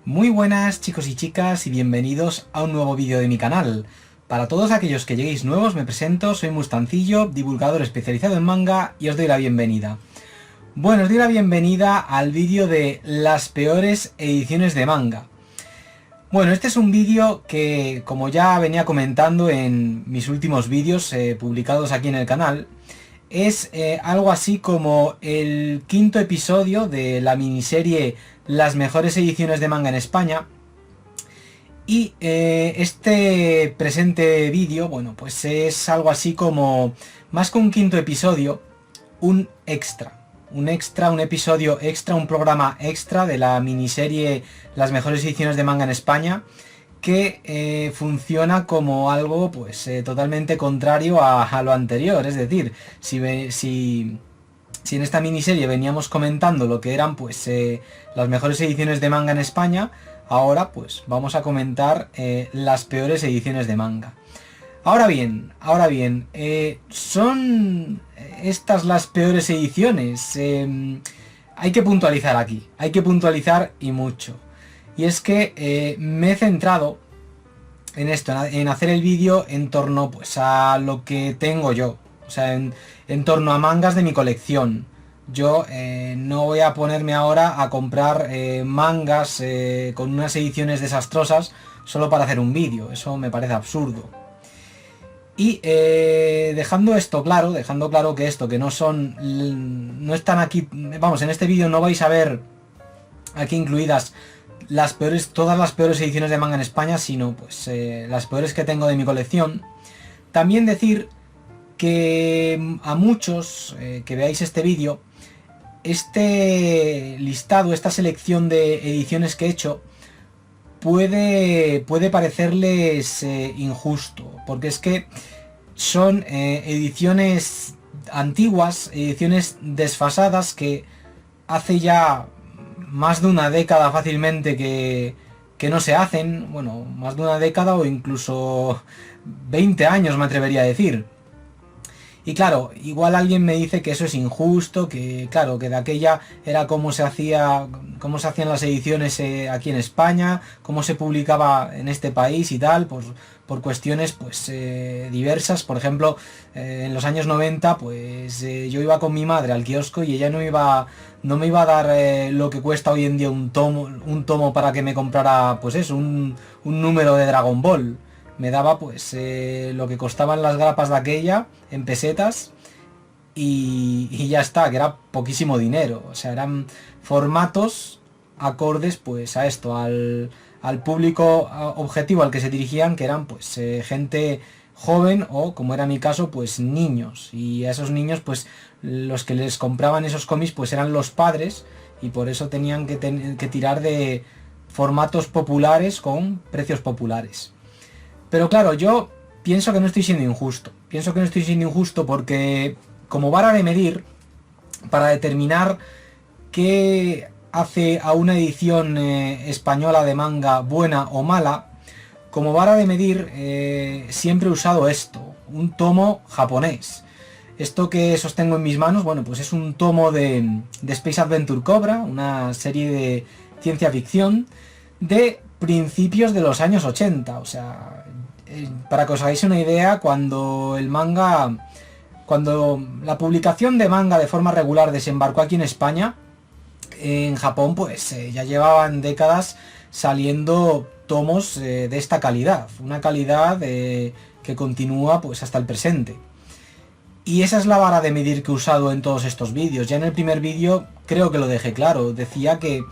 Muy buenas chicos y chicas y bienvenidos a un nuevo vídeo de mi canal. Para todos aquellos que lleguéis nuevos me presento, soy Mustancillo, divulgador especializado en manga y os doy la bienvenida. Bueno, os doy la bienvenida al vídeo de las peores ediciones de manga. Bueno, este es un vídeo que, como ya venía comentando en mis últimos vídeos publicados aquí en el canal, es algo así como el quinto episodio de la miniserie Las mejores ediciones de manga en España. Y este presente vídeo, bueno, pues es algo así como, más que un quinto episodio, un extra. Un extra, un episodio extra, un programa extra de la miniserie Las mejores ediciones de manga en España, que funciona como algo pues totalmente contrario a lo anterior. Es decir, si en esta miniserie veníamos comentando lo que eran pues las mejores ediciones de manga en España, ahora pues vamos a comentar las peores ediciones de manga. Ahora bien, ¿son estas las peores ediciones? Hay que puntualizar aquí, hay que puntualizar y mucho. Y es que me he centrado en esto, en hacer el vídeo en torno pues a lo que tengo yo. O sea, en torno a mangas de mi colección. Yo no voy a ponerme ahora a comprar mangas con unas ediciones desastrosas solo para hacer un vídeo. Eso me parece absurdo. Y dejando claro que esto, que no están aquí, vamos, en este vídeo no vais a ver aquí incluidas todas las peores ediciones de manga en España, sino pues las peores que tengo de mi colección. También decir que a muchos que veáis este vídeo, este listado, esta selección de ediciones que he hecho, puede parecerles injusto, porque es que son ediciones antiguas, ediciones desfasadas que hace ya más de una década fácilmente que no se hacen, bueno, más de una década o incluso 20 años me atrevería a decir. Y claro, igual alguien me dice que eso es injusto, que claro, que de aquella era cómo se hacían las ediciones aquí en España, cómo se publicaba en este país y tal, por cuestiones pues diversas. Por ejemplo, en los años 90 pues yo iba con mi madre al kiosco y ella no me iba a dar lo que cuesta hoy en día un tomo para que me comprara pues eso, un número de Dragon Ball. Me daba pues lo que costaban las grapas de aquella en pesetas y ya está, que era poquísimo dinero. O sea, eran formatos acordes pues a esto, al público objetivo al que se dirigían, que eran pues gente joven o, como era mi caso, pues niños. Y a esos niños pues los que les compraban esos cómics pues eran los padres y por eso tenían que tirar de formatos populares con precios populares. Pero claro, yo pienso que no estoy siendo injusto. Pienso que no estoy siendo injusto porque como vara de medir, para determinar qué hace a una edición española de manga buena o mala, como vara de medir siempre he usado esto, un tomo japonés. Esto que sostengo en mis manos, bueno, pues es un tomo de Space Adventure Cobra, una serie de ciencia ficción de principios de los años 80, o sea, para que os hagáis una idea, cuando la publicación de manga de forma regular desembarcó aquí en España, en Japón pues ya llevaban décadas saliendo tomos de esta calidad, una calidad que continúa pues hasta el presente. Y esa es la vara de medir que he usado en todos estos vídeos. Ya en el primer vídeo creo que lo dejé claro, decía que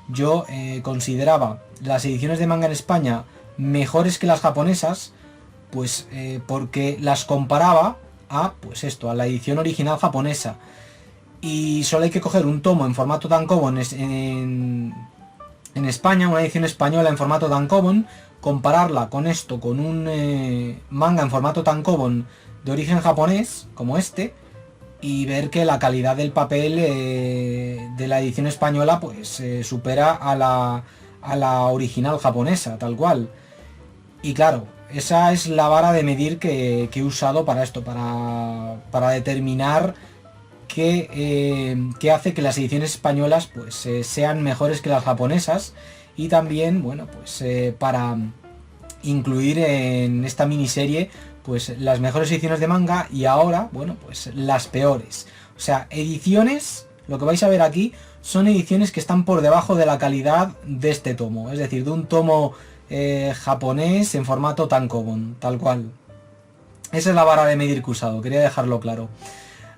yo consideraba las ediciones de manga en España mejores que las japonesas, pues porque las comparaba a pues esto, a la edición original japonesa. Y solo hay que coger un tomo en formato tankobon en España, una edición española en formato tankobon, compararla con esto, con un manga en formato tankobon de origen japonés, como este, y ver que la calidad del papel de la edición española pues supera a la original japonesa, tal cual. Y claro, esa es la vara de medir que he usado para esto, para determinar qué hace que las ediciones españolas pues sean mejores que las japonesas y también, bueno, pues para incluir en esta miniserie pues las mejores ediciones de manga y ahora, bueno, pues las peores. O sea, ediciones, lo que vais a ver aquí, son ediciones que están por debajo de la calidad de este tomo. Es decir, de un tomo japonés en formato tankobon, tal cual. Esa es la vara de medir que he usado, quería dejarlo claro.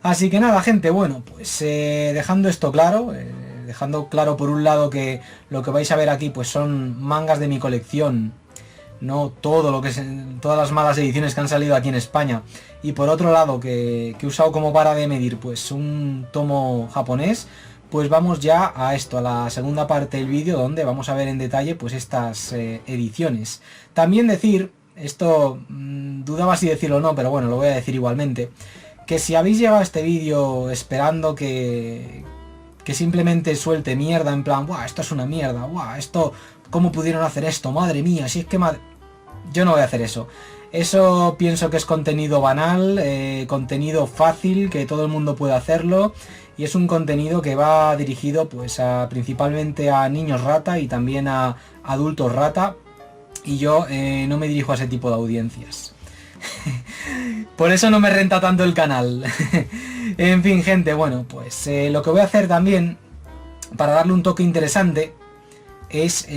Así que nada, gente, bueno, pues dejando esto claro, dejando claro por un lado que lo que vais a ver aquí pues son mangas de mi colección, no todo lo que es, todas las malas ediciones que han salido aquí en España, y por otro lado que he usado como vara de medir pues un tomo japonés, pues vamos ya a esto, a la segunda parte del vídeo donde vamos a ver en detalle pues estas ediciones. También decir, esto dudaba si decirlo o no, pero bueno, lo voy a decir igualmente, que si habéis llegado a este vídeo esperando que simplemente suelte mierda en plan, ¡buah, esto es una mierda! ¡Buah, esto! ¿Cómo pudieron hacer esto? ¡Madre mía! Si es que yo no voy a hacer eso. Eso pienso que es contenido banal, contenido fácil, que todo el mundo puede hacerlo. Y es un contenido que va dirigido pues principalmente a niños rata y también a adultos rata. Y yo no me dirijo a ese tipo de audiencias. Por eso no me renta tanto el canal. En fin, gente, bueno, pues lo que voy a hacer también, para darle un toque interesante, es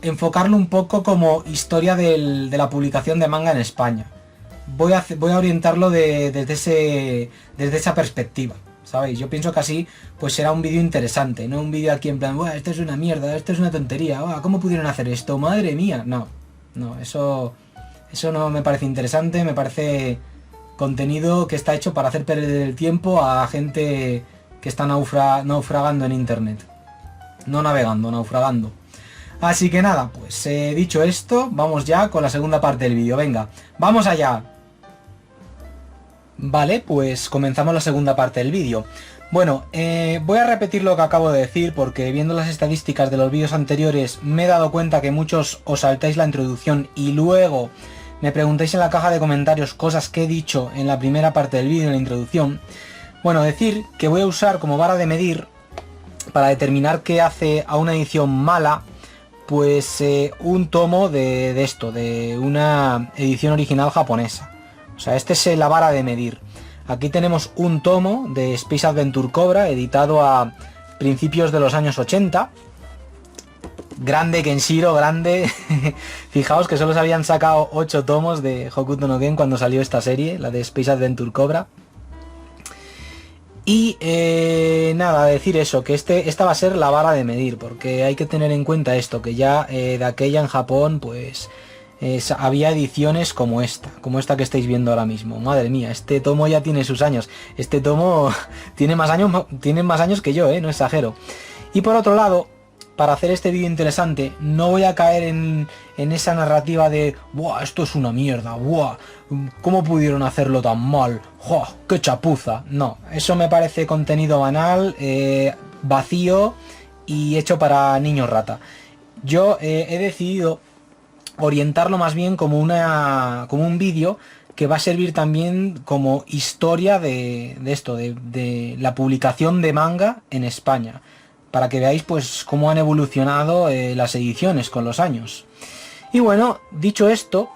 enfocarlo un poco como historia de la publicación de manga en España. Voy a orientarlo desde esa perspectiva, ¿sabéis? Yo pienso que así pues será un vídeo interesante, no un vídeo aquí en plan, esto es una mierda, esto es una tontería, ¿cómo pudieron hacer esto? ¡Madre mía! No, eso no me parece interesante, me parece contenido que está hecho para hacer perder el tiempo a gente que está naufragando en internet. No navegando, naufragando. Así que nada, pues dicho esto, vamos ya con la segunda parte del vídeo. Venga, ¡vamos allá! Vale, pues comenzamos la segunda parte del vídeo. Bueno, voy a repetir lo que acabo de decir porque viendo las estadísticas de los vídeos anteriores me he dado cuenta que muchos os saltáis la introducción y luego me preguntáis en la caja de comentarios cosas que he dicho en la primera parte del vídeo, en la introducción. Bueno, decir que voy a usar como vara de medir para determinar qué hace a una edición mala, pues un tomo de una edición original japonesa. O sea, este es la vara de medir. Aquí tenemos un tomo de Space Adventure Cobra, editado a principios de los años 80. Grande Kenshiro, grande. Fijaos que solo se habían sacado 8 tomos de Hokuto no Ken cuando salió esta serie, la de Space Adventure Cobra. Y nada, decir eso, que esta va a ser la vara de medir, porque hay que tener en cuenta esto, que ya de aquella en Japón, pues había ediciones como esta que estáis viendo ahora mismo. Madre mía, este tomo ya tiene sus años. Este tomo tiene más años que yo, no exagero. Y por otro lado, para hacer este vídeo interesante, no voy a caer en esa narrativa de ¡buah, esto es una mierda! ¡Buah! ¿Cómo pudieron hacerlo tan mal? ¡Joa! ¡Qué chapuza! No, eso me parece contenido banal, vacío y hecho para niños rata. Yo he decidido orientarlo más bien como un vídeo que va a servir también como historia de la publicación de manga en España, para que veáis pues cómo han evolucionado las ediciones con los años. Y bueno, dicho esto,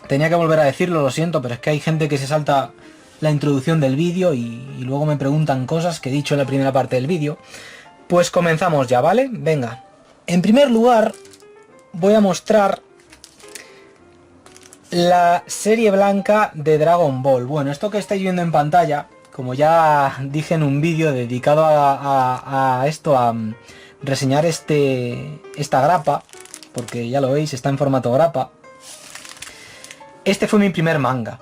tenía que volver a decirlo, lo siento, pero es que hay gente que se salta la introducción del vídeo y luego me preguntan cosas que he dicho en la primera parte del vídeo. Pues comenzamos ya, ¿vale? Venga. En primer lugar, voy a mostrar la serie blanca de Dragon Ball. Bueno, esto que estáis viendo en pantalla, como ya dije en un vídeo dedicado a reseñar esta grapa, porque ya lo veis, está en formato grapa. Este fue mi primer manga,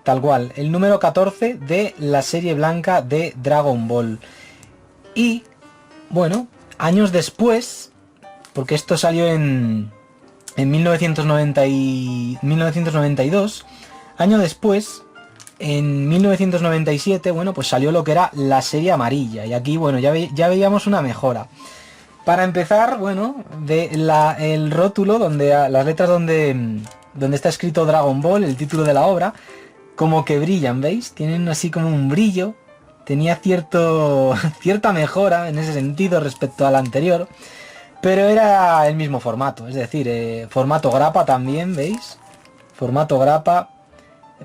tal cual, el número 14 de la serie blanca de Dragon Ball. Y, bueno, años después, porque esto salió en 1992, año después, en 1997, bueno, pues salió lo que era la serie amarilla. Y aquí, bueno, ya veíamos una mejora. Para empezar, bueno, el rótulo, las letras donde está escrito Dragon Ball, el título de la obra, como que brillan, ¿veis? Tienen así como un brillo. Tenía cierta mejora en ese sentido respecto al anterior. pero era el mismo formato, es decir, formato grapa también, ¿veis? Formato grapa,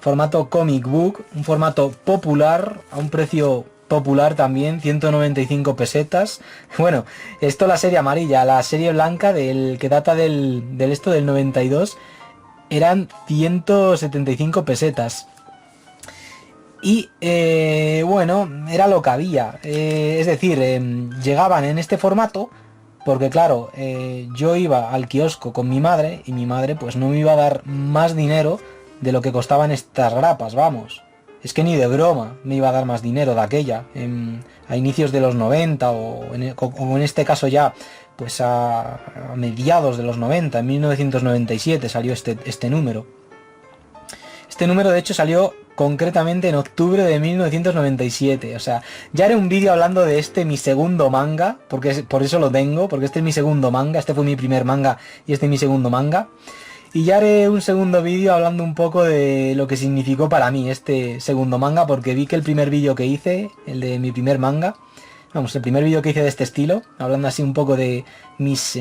formato comic book, un formato popular, a un precio popular también, 195 pesetas. Bueno, esto la serie amarilla, la serie blanca del que data del esto del 92, eran 175 pesetas. Y bueno, era lo que había. Es decir, llegaban en este formato, porque claro, yo iba al kiosco con mi madre y mi madre pues no me iba a dar más dinero de lo que costaban estas grapas, vamos. Es que ni de broma me iba a dar más dinero de aquella, a inicios de los 90 o en este caso ya pues a mediados de los 90, en 1997 salió este número. Este número de hecho salió concretamente en octubre de 1997, o sea, ya haré un vídeo hablando de mi segundo manga, porque por eso lo tengo, porque este es mi segundo manga, este fue mi primer manga y este es mi segundo manga. Y ya haré un segundo vídeo hablando un poco de lo que significó para mí este segundo manga, porque vi que el primer vídeo que hice, el de mi primer manga, vamos, el primer vídeo que hice de este estilo, hablando así un poco de mis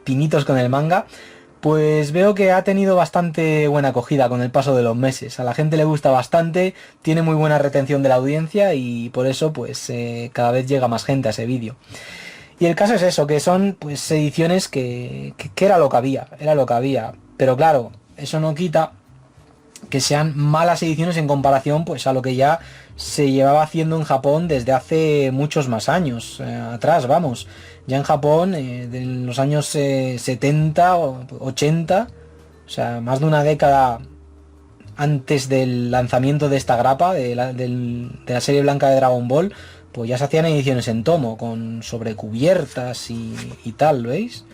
pinitos con el manga, pues veo que ha tenido bastante buena acogida con el paso de los meses. A la gente le gusta bastante, tiene muy buena retención de la audiencia y por eso pues cada vez llega más gente a ese vídeo. Y el caso es eso, que son pues ediciones que era lo que había, era lo que había. Pero claro, eso no quita que sean malas ediciones en comparación pues a lo que ya se llevaba haciendo en Japón desde hace muchos más años atrás, vamos. Ya en Japón, de los años 70 o 80, o sea, más de una década antes del lanzamiento de esta grapa, de la serie blanca de Dragon Ball, pues ya se hacían ediciones en tomo, con sobrecubiertas y tal, ¿veis?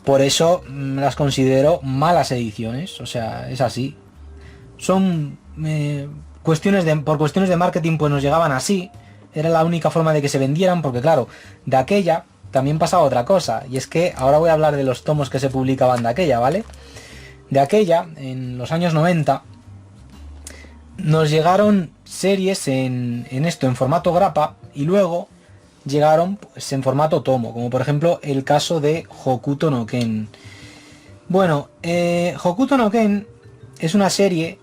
Por eso las considero malas ediciones, o sea, es así. Son por cuestiones de marketing pues nos llegaban así. Era la única forma de que se vendieran, porque claro, de aquella también pasaba otra cosa. Y es que ahora voy a hablar de los tomos que se publicaban de aquella, ¿vale? De aquella, en los años 90, nos llegaron series en formato grapa y luego llegaron pues, en formato tomo, como por ejemplo el caso de Hokuto no Ken. Bueno, Hokuto no Ken es una serie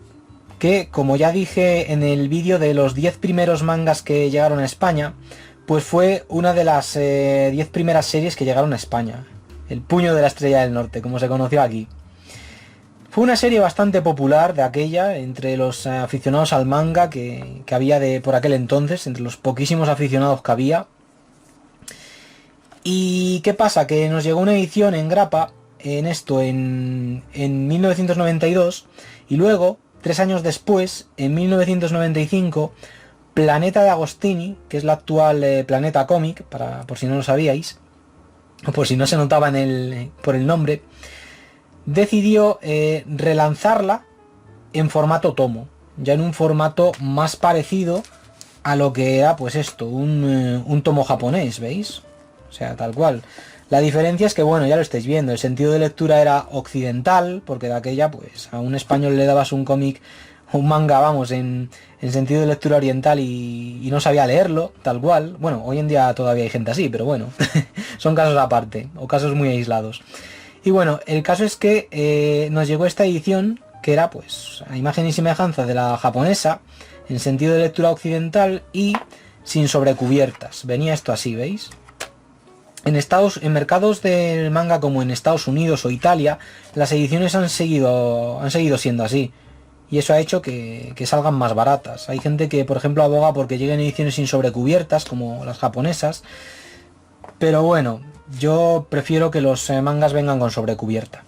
que, como ya dije en el vídeo de los 10 primeros mangas que llegaron a España, pues fue una de las 10 primeras series que llegaron a España. El puño de la estrella del norte, como se conoció aquí. Fue una serie bastante popular de aquella, entre los aficionados al manga que había por aquel entonces, entre los poquísimos aficionados que había. ¿Y qué pasa? Que nos llegó una edición en grapa, en 1992, y luego, 3 años después, en 1995, Planeta de Agostini, que es la actual Planeta Comic, por si no lo sabíais, o por si no se notaba por el nombre, decidió relanzarla en formato tomo, ya en un formato más parecido a lo que era pues esto, un tomo japonés, ¿veis? O sea, tal cual. La diferencia es que, bueno, ya lo estáis viendo, el sentido de lectura era occidental, porque de aquella, pues, a un español le dabas un cómic, un manga, vamos, en sentido de lectura oriental y no sabía leerlo, tal cual. Bueno, hoy en día todavía hay gente así, pero bueno, son casos aparte, o casos muy aislados. Y bueno, el caso es que nos llegó esta edición, que era, pues, a imagen y semejanza de la japonesa, en sentido de lectura occidental y sin sobrecubiertas. Venía esto así, ¿veis? En mercados del manga como en Estados Unidos o Italia, las ediciones han seguido siendo así. Y eso ha hecho que salgan más baratas. Hay gente que, por ejemplo, aboga porque lleguen ediciones sin sobrecubiertas, como las japonesas. Pero bueno, yo prefiero que los mangas vengan con sobrecubierta.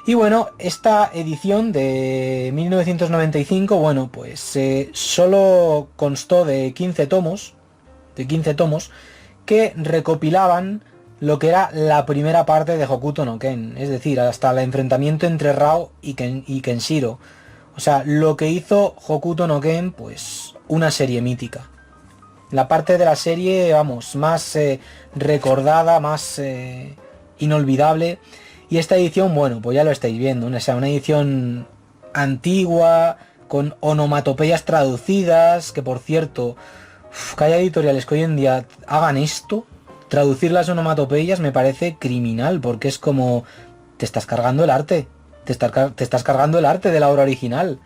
Y bueno, esta edición de 1995, bueno, pues solo constó de 15 tomos. Que recopilaban lo que era la primera parte de Hokuto no Ken, es decir, hasta el enfrentamiento entre Rao y Kenshiro. O sea, lo que hizo Hokuto no Ken, pues una serie mítica. La parte de la serie, vamos, más recordada, más inolvidable. Y esta edición, bueno, pues ya lo estáis viendo, o sea, una edición antigua, con onomatopeyas traducidas, que por cierto... que haya editoriales que hoy en día hagan esto, traducir las onomatopeyas me parece criminal, porque es como, te estás cargando el arte, te estás cargando el arte de la obra original.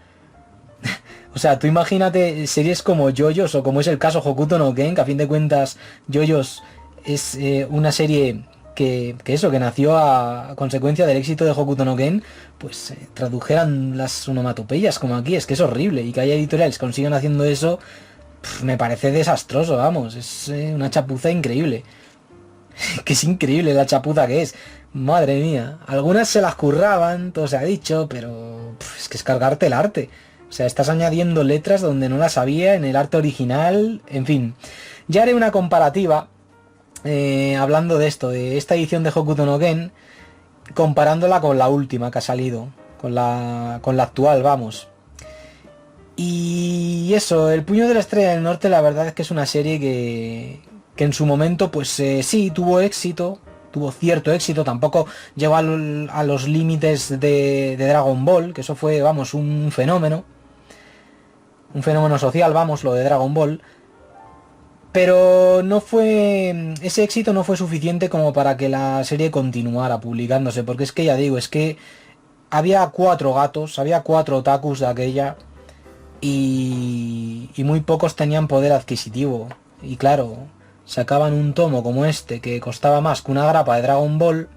O sea, tú imagínate series como JoJo's o como es el caso Hokuto no Ken, que a fin de cuentas JoJo's es una serie que nació a consecuencia del éxito de Hokuto no Ken, pues tradujeran las onomatopeyas como aquí. Es que es horrible, y que haya editoriales que consigan haciendo eso, me parece desastroso, vamos, es una chapuza increíble. Que es increíble la chapuza que es. Madre mía, algunas se las curraban, todo se ha dicho, pero es que es cargarte el arte. O sea, estás añadiendo letras donde no las había en el arte original, en fin. Ya haré una comparativa, hablando de esto, de esta edición de Hokuto no Ken, comparándola con la última que ha salido, con la actual, vamos. Y eso, El Puño de la Estrella del Norte, la verdad es que es una serie que en su momento, pues sí, tuvo éxito, tuvo cierto éxito, tampoco llegó a los límites de Dragon Ball, que eso fue, vamos, un fenómeno social, vamos, lo de Dragon Ball, pero no fue, ese éxito no fue suficiente como para que la serie continuara publicándose, porque es que ya digo, es que había 4 gatos, había 4 otakus de aquella, y muy pocos tenían poder adquisitivo, y claro, sacaban un tomo como este que costaba más que una grapa de Dragon Ball,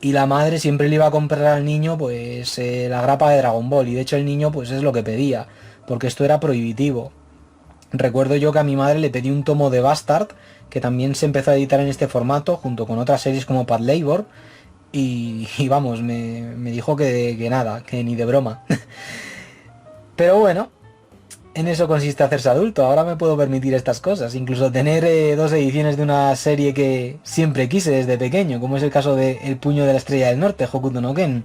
y la madre siempre le iba a comprar al niño pues la grapa de Dragon Ball, y de hecho el niño pues es lo que pedía, porque esto era prohibitivo. Recuerdo yo que a mi madre le pedí un tomo de Bastard, que también se empezó a editar en este formato, junto con otras series como Pad Labor, y vamos, me dijo que nada, que ni de broma. Pero bueno, en eso consiste hacerse adulto. Ahora me puedo permitir estas cosas, incluso tener 2 ediciones de una serie que siempre quise desde pequeño, como es el caso de El Puño de la Estrella del Norte, Hokuto no Ken.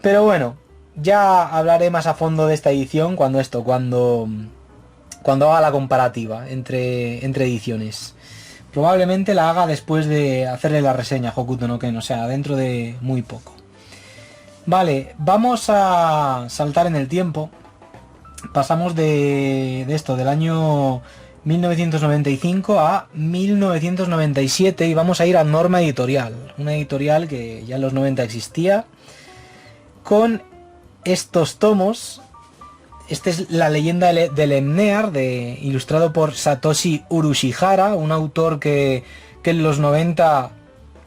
Pero bueno, ya hablaré más a fondo de esta edición cuando haga la comparativa entre ediciones. Probablemente la haga después de hacerle la reseña a Hokuto no Ken, o sea, dentro de muy poco. Vale, vamos a saltar en el tiempo. Pasamos de esto, del año 1995 a 1997, y vamos a ir a Norma Editorial, una editorial que ya en los 90 existía, con estos tomos. Este es La leyenda del Emnear, ilustrado por Satoshi Urushihara, un autor que en los 90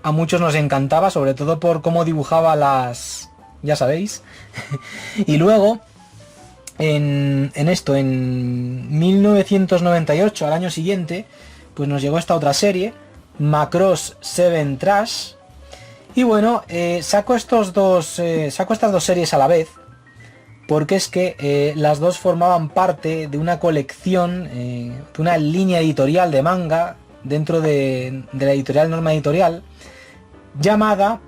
a muchos nos encantaba, sobre todo por cómo dibujaba las... ya sabéis. Y luego, en 1998, al año siguiente, pues nos llegó esta otra serie, Macross 7 Trash. Y bueno, saco estas dos series a la vez, porque es que las dos formaban parte de una colección, de una línea editorial de manga dentro de la editorial Norma Editorial, llamada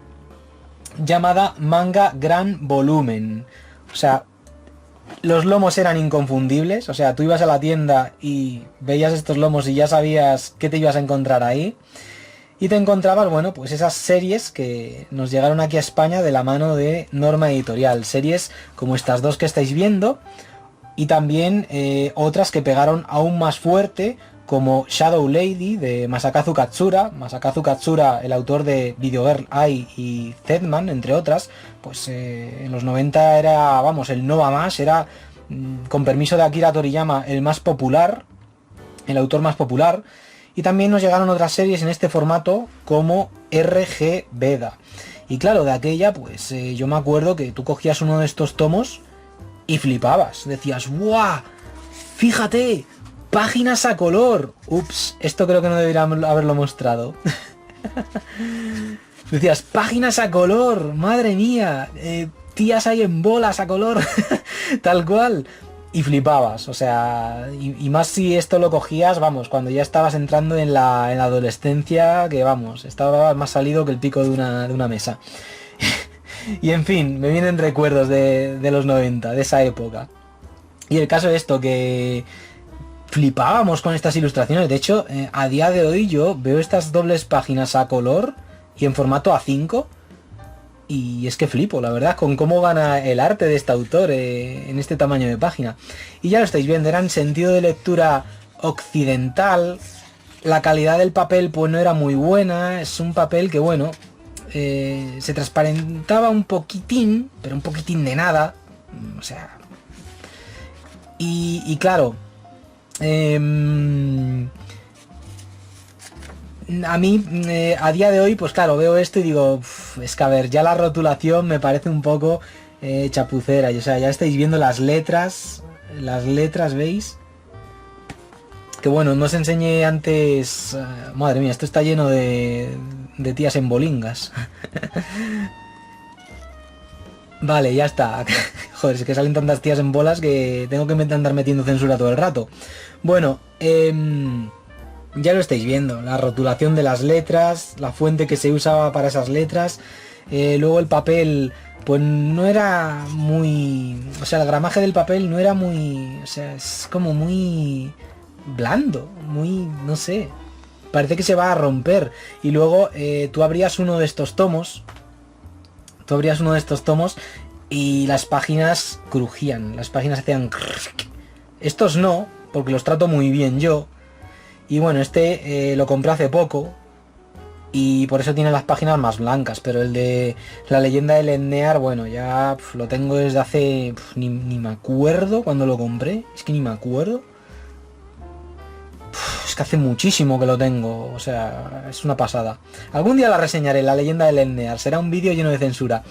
Manga Gran Volumen. O sea, los lomos eran inconfundibles, o sea, tú ibas a la tienda y veías estos lomos y ya sabías qué te ibas a encontrar ahí. Y te encontrabas, bueno, pues esas series que nos llegaron aquí a España de la mano de Norma Editorial. Series como estas dos que estáis viendo, y también otras que pegaron aún más fuerte, como Shadow Lady de Masakazu Katsura. Masakazu Katsura, el autor de Video Girl Ai y Zedman, entre otras, pues en los 90 era, vamos, el no va más, era, con permiso de Akira Toriyama, el más popular, el autor más popular. Y también nos llegaron otras series en este formato como RG Veda. Y claro, de aquella, pues yo me acuerdo que tú cogías uno de estos tomos y flipabas. Decías, ¡guau! ¡Fíjate! ¡Páginas a color! Ups, esto creo que no debería haberlo mostrado. Decías, ¡páginas a color! ¡Madre mía! Tías ahí en bolas a color. Tal cual. Y flipabas, o sea, y más si esto lo cogías, vamos, cuando ya estabas entrando en la adolescencia, que vamos, estaba más salido que el pico de una mesa. Y en fin, me vienen recuerdos de los 90, de esa época. Y el caso es esto, que flipábamos con estas ilustraciones. De hecho, a día de hoy yo veo estas dobles páginas a color y en formato A5, y es que flipo, la verdad, con cómo gana el arte de este autor en este tamaño de página. Y ya lo estáis viendo, eran sentido de lectura occidental, La calidad del papel pues no era muy buena, es un papel que bueno, se transparentaba un poquitín, pero un poquitín de nada, o sea... Y claro, a mí, a día de hoy, pues claro, veo esto y digo, es que a ver, ya la rotulación me parece un poco chapucera. Y, o sea, ya estáis viendo las letras, ¿veis? Que bueno, no os enseñé antes... madre mía, esto está lleno de tías en bolingas. Vale, ya está. Joder, es que salen tantas tías en bolas que tengo que andar metiendo censura todo el rato. Bueno, ya lo estáis viendo, la rotulación de las letras, la fuente que se usaba para esas letras, luego el papel, pues no era muy... O sea, el gramaje del papel no era muy... O sea, es como muy blando, muy... no sé, parece que se va a romper. Y luego tú abrías uno de estos tomos, y las páginas crujían, las páginas hacían... Estos no, porque los trato muy bien yo. Y bueno, este lo compré hace poco y por eso tiene las páginas más blancas, pero el de la leyenda del Etnear, bueno, ya lo tengo desde hace... ni me acuerdo cuando lo compré, es que ni me acuerdo. Es que hace muchísimo que lo tengo, o sea, es una pasada. Algún día la reseñaré, la leyenda del Etnear, será un vídeo lleno de censura.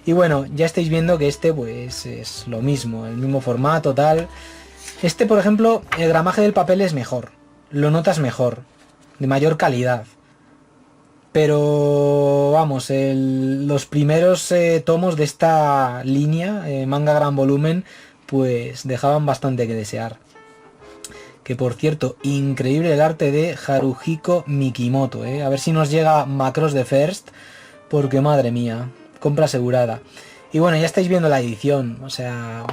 Y bueno, ya estáis viendo que este pues es lo mismo, el mismo formato, tal. Este, por ejemplo, el gramaje del papel es mejor. Lo notas mejor, de mayor calidad. Pero vamos, los primeros tomos de esta línea, manga gran volumen, pues dejaban bastante que desear. Que por cierto, increíble el arte de Haruhiko Mikimoto, ¿eh? A ver si nos llega macros de First, porque madre mía, compra asegurada. Y bueno, ya estáis viendo la edición, o sea...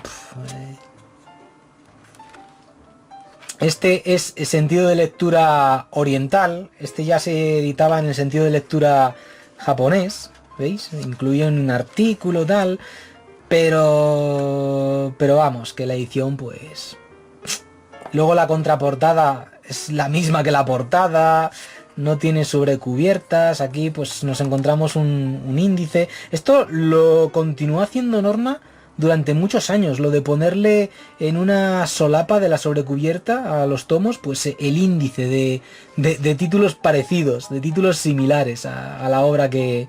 Este es el sentido de lectura oriental, este ya se editaba en el sentido de lectura japonés, ¿veis? Incluía un artículo tal, pero vamos, que la edición pues... Luego la contraportada es la misma que la portada, no tiene sobrecubiertas, aquí pues nos encontramos un índice. Esto lo continuó haciendo Norma durante muchos años, lo de ponerle en una solapa de la sobrecubierta a los tomos, pues el índice de títulos parecidos, de títulos similares a la obra que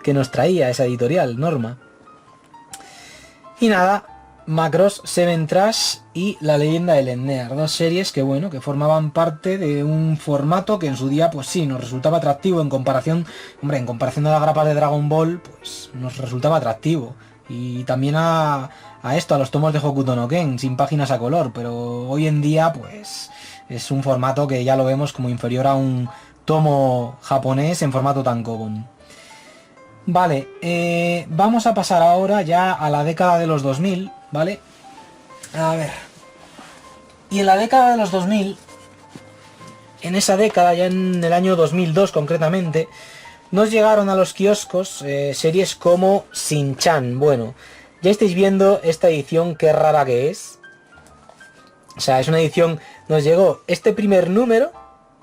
nos traía esa editorial, Norma. Y nada, Macross, Seven Trash y La leyenda del Etnear, dos series que bueno, que formaban parte de un formato que en su día pues sí, nos resultaba atractivo en comparación, hombre, en comparación a las grapas de Dragon Ball, pues nos resultaba atractivo. Y también a los tomos de Hokuto no Ken, sin páginas a color, pero hoy en día pues es un formato que ya lo vemos como inferior a un tomo japonés en formato tankobon. Vale, vamos a pasar ahora ya a la década de los 2000, ¿vale? A ver. Y en la década de los 2000, en esa década, ya en el año 2002 concretamente, nos llegaron a los kioscos series como Shin-Chan. Bueno, ya estáis viendo esta edición, qué rara que es. O sea, es una edición... Nos llegó este primer número,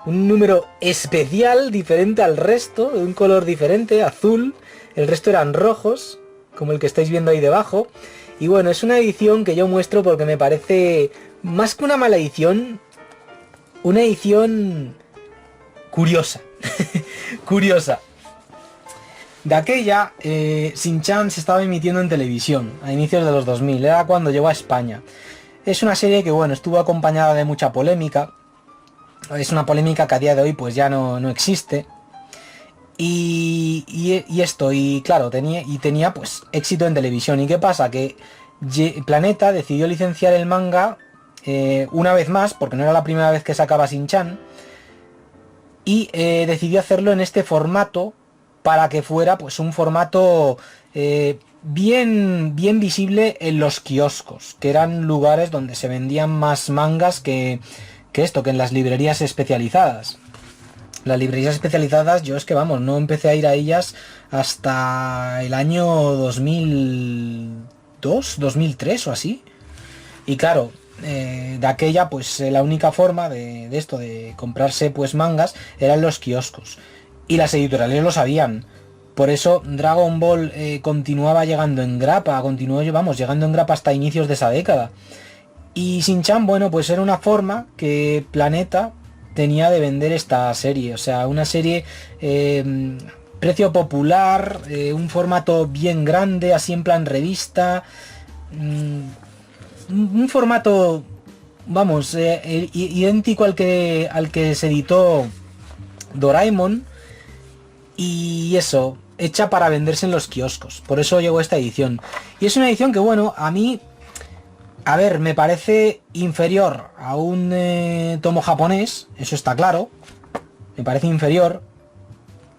un número especial, diferente al resto, de un color diferente, azul. El resto eran rojos, como el que estáis viendo ahí debajo. Y bueno, es una edición que yo muestro porque me parece, más que una mala edición, una edición curiosa. Curiosa. De aquella, Shin-Chan se estaba emitiendo en televisión, a inicios de los 2000, era cuando llegó a España. Es una serie que, bueno, estuvo acompañada de mucha polémica. Es una polémica que a día de hoy pues ya no existe. Y esto, y claro, tenía pues éxito en televisión. ¿Y qué pasa? Que Planeta decidió licenciar el manga una vez más, porque no era la primera vez que sacaba Shin-Chan. Y decidió hacerlo en este formato, para que fuera pues un formato bien visible en los kioscos, que eran lugares donde se vendían más mangas que en las librerías especializadas. Las librerías especializadas, yo es que vamos, no empecé a ir a ellas hasta el año 2002, 2003 o así. Y claro, de aquella, pues la única forma de esto, de comprarse pues mangas, eran los kioscos. Y las editoriales lo sabían. Por eso Dragon Ball continuaba llegando en grapa, continuó, vamos, llegando en grapa hasta inicios de esa década. Y Shin-Chan, bueno, pues era una forma que Planeta tenía de vender esta serie. O sea, una serie precio popular, un formato bien grande, así en plan revista. Un formato, vamos, idéntico al que se editó Doraemon. Y eso, hecha para venderse en los kioscos. Por eso llegó esta edición. Y es una edición que, bueno, a mí, a ver, me parece inferior a un tomo japonés, eso está claro. Me parece inferior.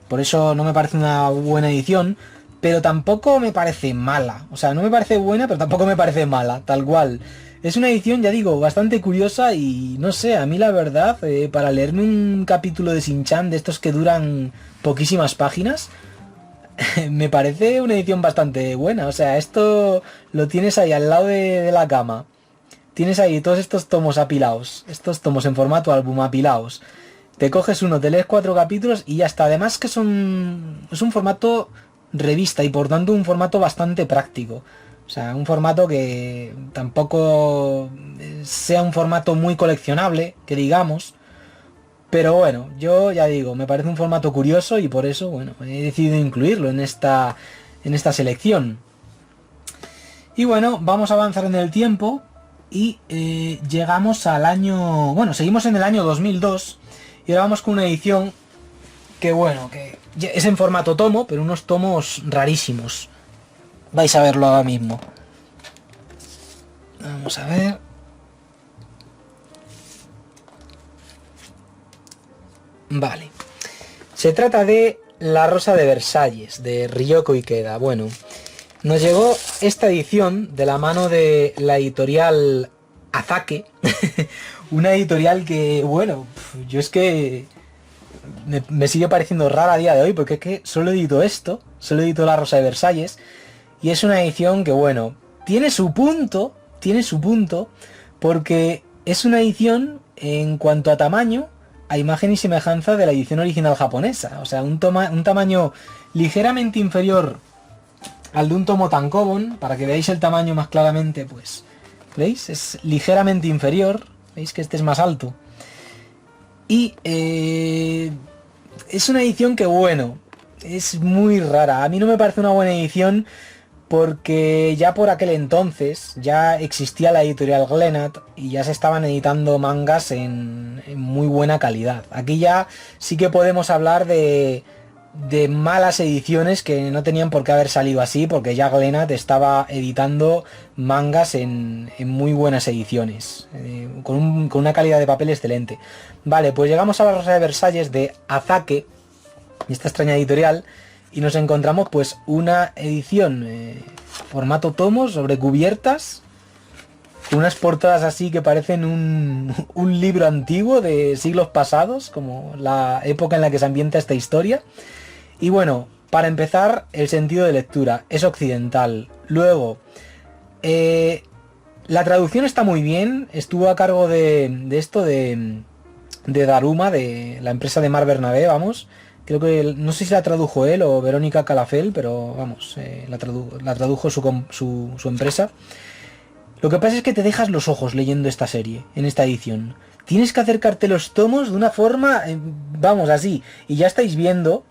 Por eso no me parece una buena edición. Pero tampoco me parece mala. O sea, no me parece buena, pero tampoco me parece mala, tal cual. Es una edición, ya digo, bastante curiosa y no sé, a mí la verdad, para leerme un capítulo de Shin-Chan de estos que duran poquísimas páginas, me parece una edición bastante buena. O sea, esto lo tienes ahí al lado de la cama. Tienes ahí todos estos tomos apilados, estos tomos en formato álbum apilados. Te coges uno, te lees 4 capítulos y ya está. Además que es un formato revista y por tanto un formato bastante práctico. O sea, un formato que tampoco sea un formato muy coleccionable, que digamos. Pero bueno, yo ya digo, me parece un formato curioso y por eso, bueno, he decidido incluirlo en esta selección. Y bueno, vamos a avanzar en el tiempo y llegamos al año... Bueno, seguimos en el año 2002 y ahora vamos con una edición que, bueno, que es en formato tomo, pero unos tomos rarísimos. Vais a verlo ahora mismo. Vamos a ver. Vale. Se trata de La Rosa de Versalles, de Ryoko Ikeda. Bueno, nos llegó esta edición de la mano de la editorial Azake. Una editorial que, bueno, yo es que me sigue pareciendo rara a día de hoy, porque es que solo edito esto, solo edito La Rosa de Versalles. Y es una edición que, bueno, tiene su punto, porque es una edición en cuanto a tamaño, a imagen y semejanza de la edición original japonesa. O sea, un tamaño ligeramente inferior al de un tomo tankobon, para que veáis el tamaño más claramente, pues, ¿veis? Es ligeramente inferior, ¿veis que este es más alto? Y es una edición que, bueno, es muy rara. A mí no me parece una buena edición, porque ya por aquel entonces ya existía la editorial Glenat y ya se estaban editando mangas en muy buena calidad. Aquí ya sí que podemos hablar de malas ediciones que no tenían por qué haber salido así, porque ya Glenat estaba editando mangas en muy buenas ediciones, con una calidad de papel excelente. Vale, pues llegamos a La Rosa de Versalles de Azake, esta extraña editorial, y nos encontramos pues una edición formato tomo sobre cubiertas, con unas portadas así que parecen un libro antiguo de siglos pasados, como la época en la que se ambienta esta historia. Y bueno, para empezar, el sentido de lectura es occidental. Luego, la traducción está muy bien, estuvo a cargo de esto de Daruma, de la empresa de Mar Bernabé, vamos. Creo que, no sé si la tradujo él o Verónica Calafel, pero vamos, la tradujo su empresa. Lo que pasa es que te dejas los ojos leyendo esta serie, en esta edición. Tienes que acercarte los tomos de una forma, vamos, así. Y ya estáis viendo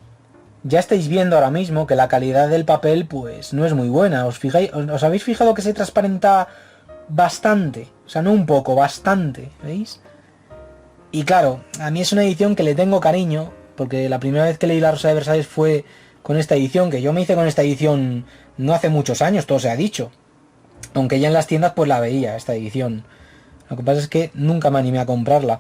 ahora mismo que la calidad del papel, pues, no es muy buena. ¿Os habéis fijado que se transparenta bastante? O sea, no un poco, bastante, ¿veis? Y claro, a mí es una edición que le tengo cariño, porque la primera vez que leí La Rosa de Versalles fue con esta edición, que yo me hice con esta edición no hace muchos años, todo se ha dicho. Aunque ya en las tiendas pues la veía, esta edición. Lo que pasa es que nunca me animé a comprarla.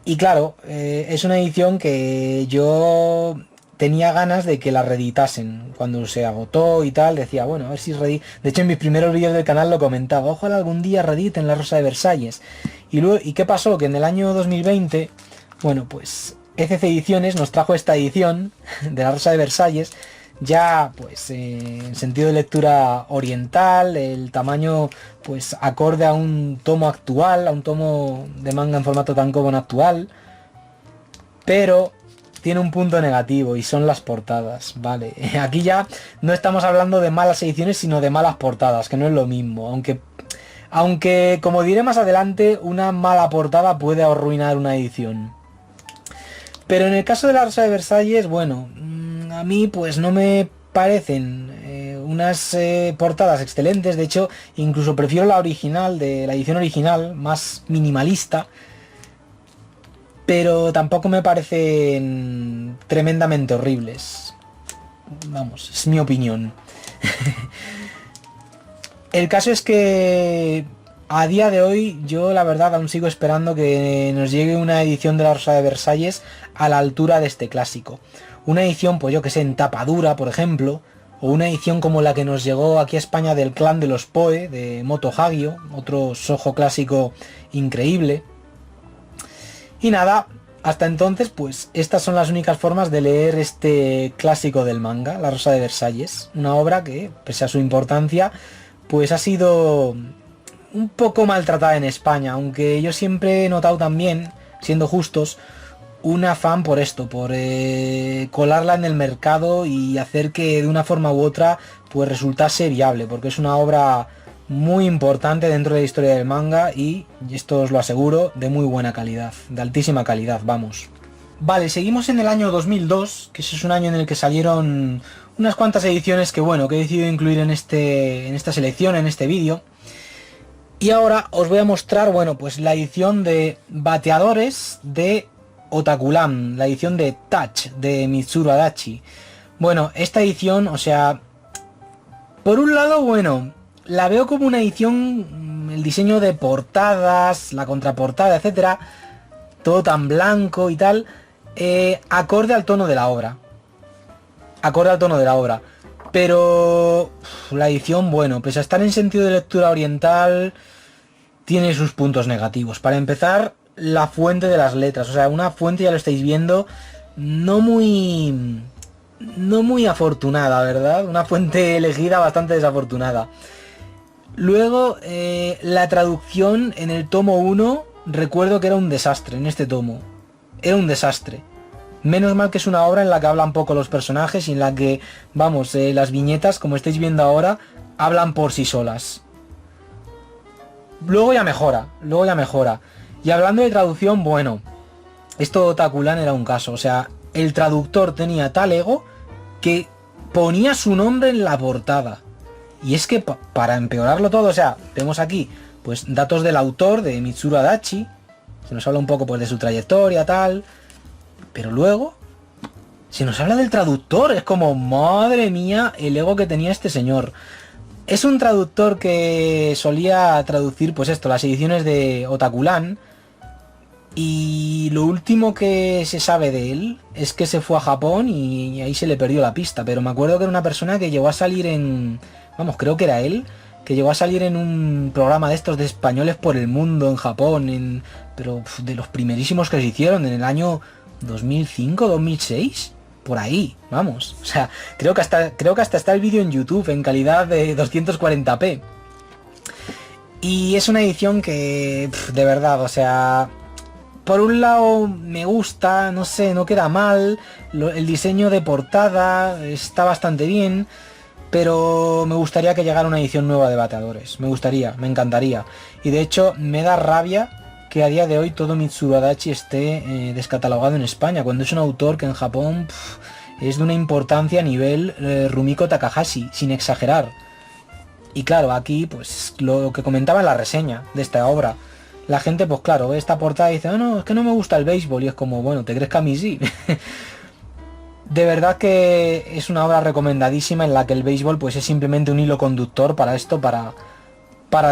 Y claro, es una edición que yo tenía ganas de que la reeditasen. Cuando se agotó y tal, decía, bueno, a ver si reedit... De hecho, en mis primeros vídeos del canal lo comentaba, ojalá algún día reediten La Rosa de Versalles. Y luego, ¿y qué pasó? Que en el año 2020, bueno, pues ECC Ediciones nos trajo esta edición de La Rosa de Versalles, ya pues en sentido de lectura oriental, el tamaño pues acorde a un tomo actual, a un tomo de manga en formato tankobon actual, pero tiene un punto negativo y son las portadas, ¿vale? Aquí ya no estamos hablando de malas ediciones, sino de malas portadas, que no es lo mismo, aunque como diré más adelante, una mala portada puede arruinar una edición. Pero en el caso de la Rosa de Versalles, bueno, a mí pues no me parecen unas portadas excelentes. De hecho, incluso prefiero la original, de la edición original, más minimalista. Pero tampoco me parecen tremendamente horribles. Vamos, es mi opinión. El caso es que a día de hoy yo la verdad aún sigo esperando que nos llegue una edición de la Rosa de Versalles a la altura de este clásico. Una edición, pues yo que sé, en tapa dura, por ejemplo, o una edición como la que nos llegó aquí a España del Clan de los Poe, de Moto Hagio, otro Shoujo clásico increíble. Y nada, hasta entonces, pues estas son las únicas formas de leer este clásico del manga, La Rosa de Versalles. Una obra que, pese a su importancia, pues ha sido un poco maltratada en España, aunque yo siempre he notado también, siendo justos, un afán por esto, por colarla en el mercado y hacer que de una forma u otra pues resultase viable, porque es una obra muy importante dentro de la historia del manga y esto os lo aseguro, de muy buena calidad, de altísima calidad, vamos. Vale, seguimos en el año 2002, que ese es un año en el que salieron unas cuantas ediciones que bueno, que he decidido incluir en esta selección, en este vídeo. Y ahora os voy a mostrar, bueno, pues la edición de Bateadores de Otakulan, la edición de Touch de Mitsuru Adachi. Bueno, esta edición, o sea, por un lado, bueno, la veo como una edición, el diseño de portadas, la contraportada, etcétera, todo tan blanco y tal, acorde al tono de la obra. Acorde al tono de la obra. Pero la edición, bueno, pese a estar en sentido de lectura oriental, tiene sus puntos negativos. Para empezar, la fuente de las letras. O sea, una fuente, ya lo estáis viendo, no muy afortunada, ¿verdad? Una fuente elegida bastante desafortunada. Luego, la traducción en el tomo 1, recuerdo que era un desastre en este tomo. Era un desastre. Menos mal que es una obra en la que hablan poco los personajes y en la que, vamos, las viñetas, como estáis viendo ahora, hablan por sí solas. Luego ya mejora. Y hablando de traducción, bueno, esto de Otakulan era un caso. O sea, el traductor tenía tal ego que ponía su nombre en la portada. Y es que para empeorarlo todo, o sea, vemos aquí, pues, datos del autor, de Mitsuru Adachi. Se nos habla un poco, pues, de su trayectoria, tal. Pero luego se nos habla del traductor. Es como, madre mía, el ego que tenía este señor. Es un traductor que solía traducir, pues esto, las ediciones de Otakulan. Y lo último que se sabe de él es que se fue a Japón y ahí se le perdió la pista. Pero me acuerdo que era una persona que llegó a salir en... Vamos, creo que era él, que llegó a salir en un programa de estos de españoles por el mundo en Japón. Pero de los primerísimos que se hicieron en el año 2005, 2006, por ahí, vamos. O sea, creo que hasta está el vídeo en YouTube en calidad de 240p. Y es una edición que, de verdad, o sea, por un lado me gusta, no sé, no queda mal, el diseño de portada está bastante bien, pero me gustaría que llegara una edición nueva de Bateadores. Me gustaría, me encantaría. Y de hecho, me da rabia que a día de hoy todo Mitsuru Adachi esté descatalogado en España, cuando es un autor que en Japón es de una importancia a nivel Rumiko Takahashi, sin exagerar. Y claro, aquí pues lo que comentaba en la reseña de esta obra, la gente pues claro, ve esta portada y dice, oh, no, es que no me gusta el béisbol, y es como, bueno, ¿te crees que a mí sí? De verdad que es una obra recomendadísima en la que el béisbol pues es simplemente un hilo conductor para esto, para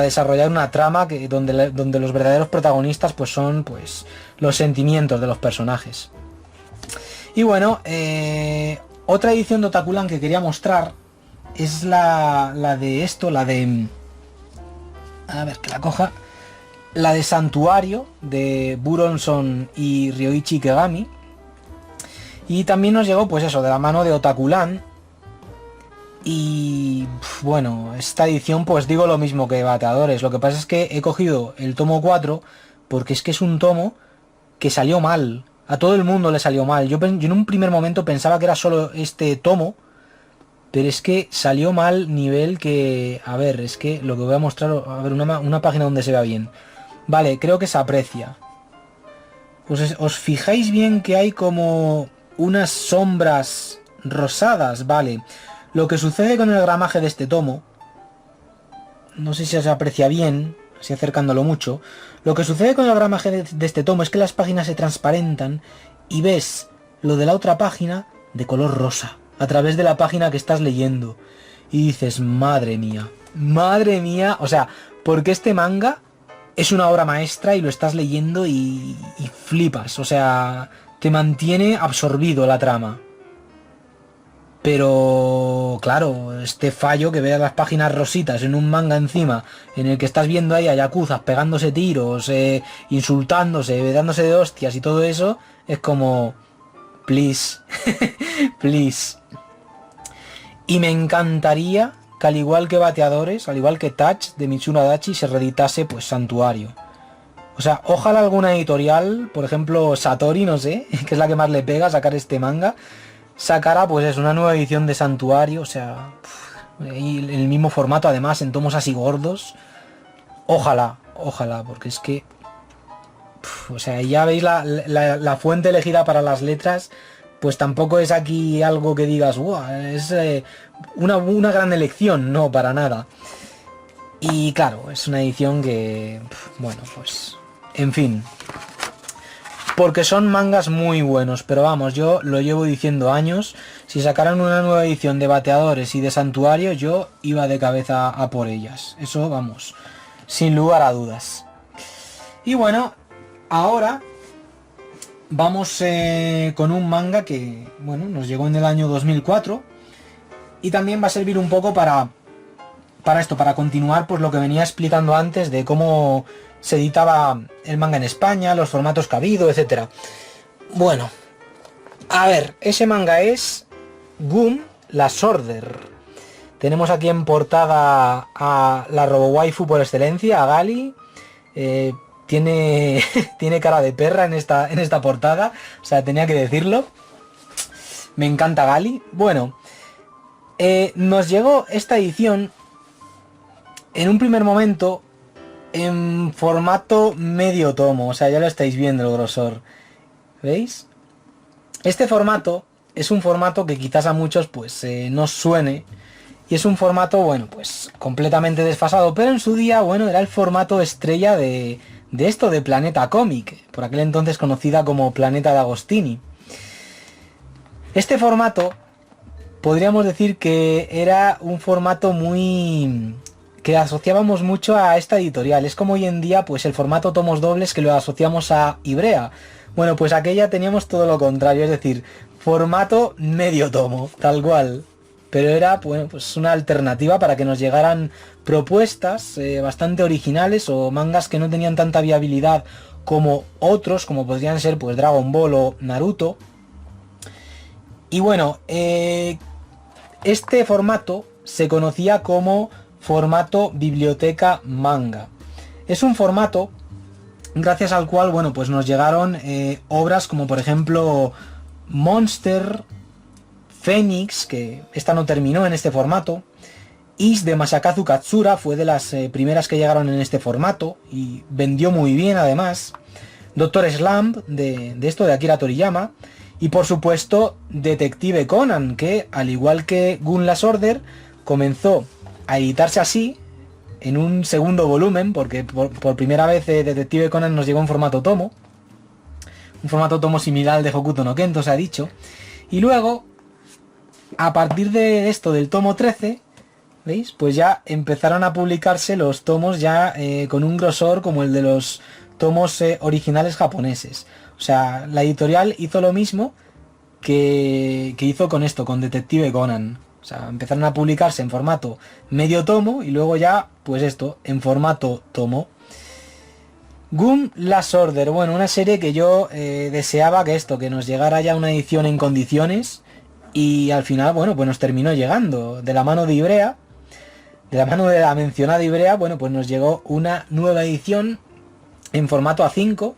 desarrollar una trama donde los verdaderos protagonistas pues son pues los sentimientos de los personajes. Y bueno, otra edición de Otakulan que quería mostrar es la de esto, la de... A ver, que la coja. La de Santuario, de Buronson y Ryoichi Ikegami. Y también nos llegó pues eso, de la mano de Otakulan. Y bueno, esta edición pues digo lo mismo que Bateadores. Lo que pasa es que he cogido el tomo 4 porque es que es un tomo que salió mal. A todo el mundo le salió mal. Yo en un primer momento pensaba que era solo este tomo, pero es que salió mal nivel que... A ver, es que lo que voy a mostrar... A ver, una página donde se vea bien. Vale, creo que se aprecia. Os fijáis bien que hay como unas sombras rosadas, vale. Lo que sucede con el gramaje de este tomo, no sé si se aprecia bien, así acercándolo mucho. Lo que sucede con el gramaje de este tomo es que las páginas se transparentan y ves lo de la otra página de color rosa, a través de la página que estás leyendo. Y dices, madre mía, o sea, porque este manga es una obra maestra y lo estás leyendo y flipas, o sea, te mantiene absorbido la trama. Pero, claro, este fallo que veas las páginas rositas en un manga encima, en el que estás viendo ahí a yakuzas pegándose tiros, insultándose, dándose de hostias y todo eso, es como... Please, please. Y me encantaría que al igual que Bateadores, al igual que Touch de Mitsuno Adachi, se reeditase pues Santuario. O sea, ojalá alguna editorial, por ejemplo Satori, no sé, que es la que más le pega a sacar este manga, sacara pues es una nueva edición de Santuario, o sea, y en el mismo formato además, en tomos así gordos. Ojalá, porque es que... o sea, ya veis la fuente elegida para las letras, pues tampoco es aquí algo que digas, ¡guau! Es una gran elección, no, para nada. Y claro, es una edición que, bueno, pues, en fin. Porque son mangas muy buenos, pero vamos, yo lo llevo diciendo años. Si sacaran una nueva edición de Bateadores y de Santuario, yo iba de cabeza a por ellas. Eso, vamos, sin lugar a dudas. Y bueno, ahora vamos con un manga que, bueno, nos llegó en el año 2004 y también va a servir un poco para esto, para continuar pues lo que venía explicando antes de cómo se editaba el manga en España, los formatos que ha habido, etcétera. Bueno, a ver, ese manga es Gun Last Order. Tenemos aquí en portada a la RoboWaifu por excelencia, a Gali. Tiene cara de perra en esta portada, o sea, tenía que decirlo. Me encanta Gali. Bueno, nos llegó esta edición en un primer momento en formato medio tomo, o sea, ya lo estáis viendo el grosor. ¿Veis? Este formato es un formato que quizás a muchos pues no suene. Y es un formato, bueno, pues completamente desfasado, pero en su día, bueno, era el formato estrella de esto, de Planeta Comic, por aquel entonces conocida como Planeta de Agostini. Este formato, podríamos decir que era un formato muy... que asociábamos mucho a esta editorial. Es como hoy en día, pues el formato tomos dobles que lo asociamos a Ibrea. Bueno, pues aquella teníamos todo lo contrario, es decir, formato medio tomo, tal cual. Pero era, bueno, pues una alternativa para que nos llegaran propuestas bastante originales o mangas que no tenían tanta viabilidad como otros, como podrían ser pues Dragon Ball o Naruto. Y bueno, este formato se conocía como formato biblioteca manga. Es un formato gracias al cual, bueno, pues nos llegaron obras como por ejemplo Monster, Phoenix, que esta no terminó en este formato. Is de Masakazu Katsura fue de las primeras que llegaron en este formato y vendió muy bien además. Doctor Slump de esto de Akira Toriyama. Y por supuesto Detective Conan, que al igual que Gun Last Order comenzó a editarse así en un segundo volumen, porque por primera vez Detective Conan nos llegó en formato tomo. Un formato tomo similar al de Hokuto no Kento, se ha dicho. Y luego, a partir de esto del tomo 13, ¿veis? Pues ya empezaron a publicarse los tomos ya con un grosor como el de los tomos originales japoneses. O sea, la editorial hizo lo mismo que hizo con esto, con Detective Conan. O sea, empezaron a publicarse en formato medio tomo y luego ya, pues esto, en formato tomo. Gun Last Order, bueno, una serie que yo deseaba que nos llegara ya una edición en condiciones. Y al final, bueno, pues nos terminó llegando de la mano de Ibrea, de la mano de la mencionada Ibrea, bueno, pues nos llegó una nueva edición en formato A5,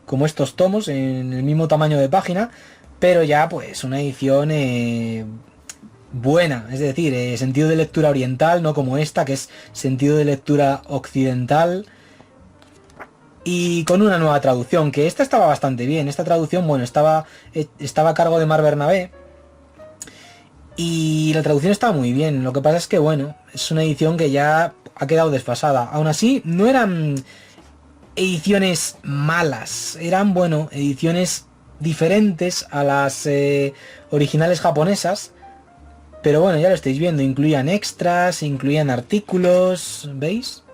como estos tomos, en el mismo tamaño de página, pero ya pues una edición buena, es decir, sentido de lectura oriental, no como esta, que es sentido de lectura occidental, y con una nueva traducción, que esta estaba bastante bien. Esta traducción, bueno, estaba a cargo de Mar Bernabé, y la traducción estaba muy bien. Lo que pasa es que, bueno, es una edición que ya ha quedado desfasada. Aún así, no eran ediciones malas, eran, bueno, ediciones diferentes a las originales japonesas. Pero bueno, ya lo estáis viendo, incluían extras, incluían artículos, ¿veis?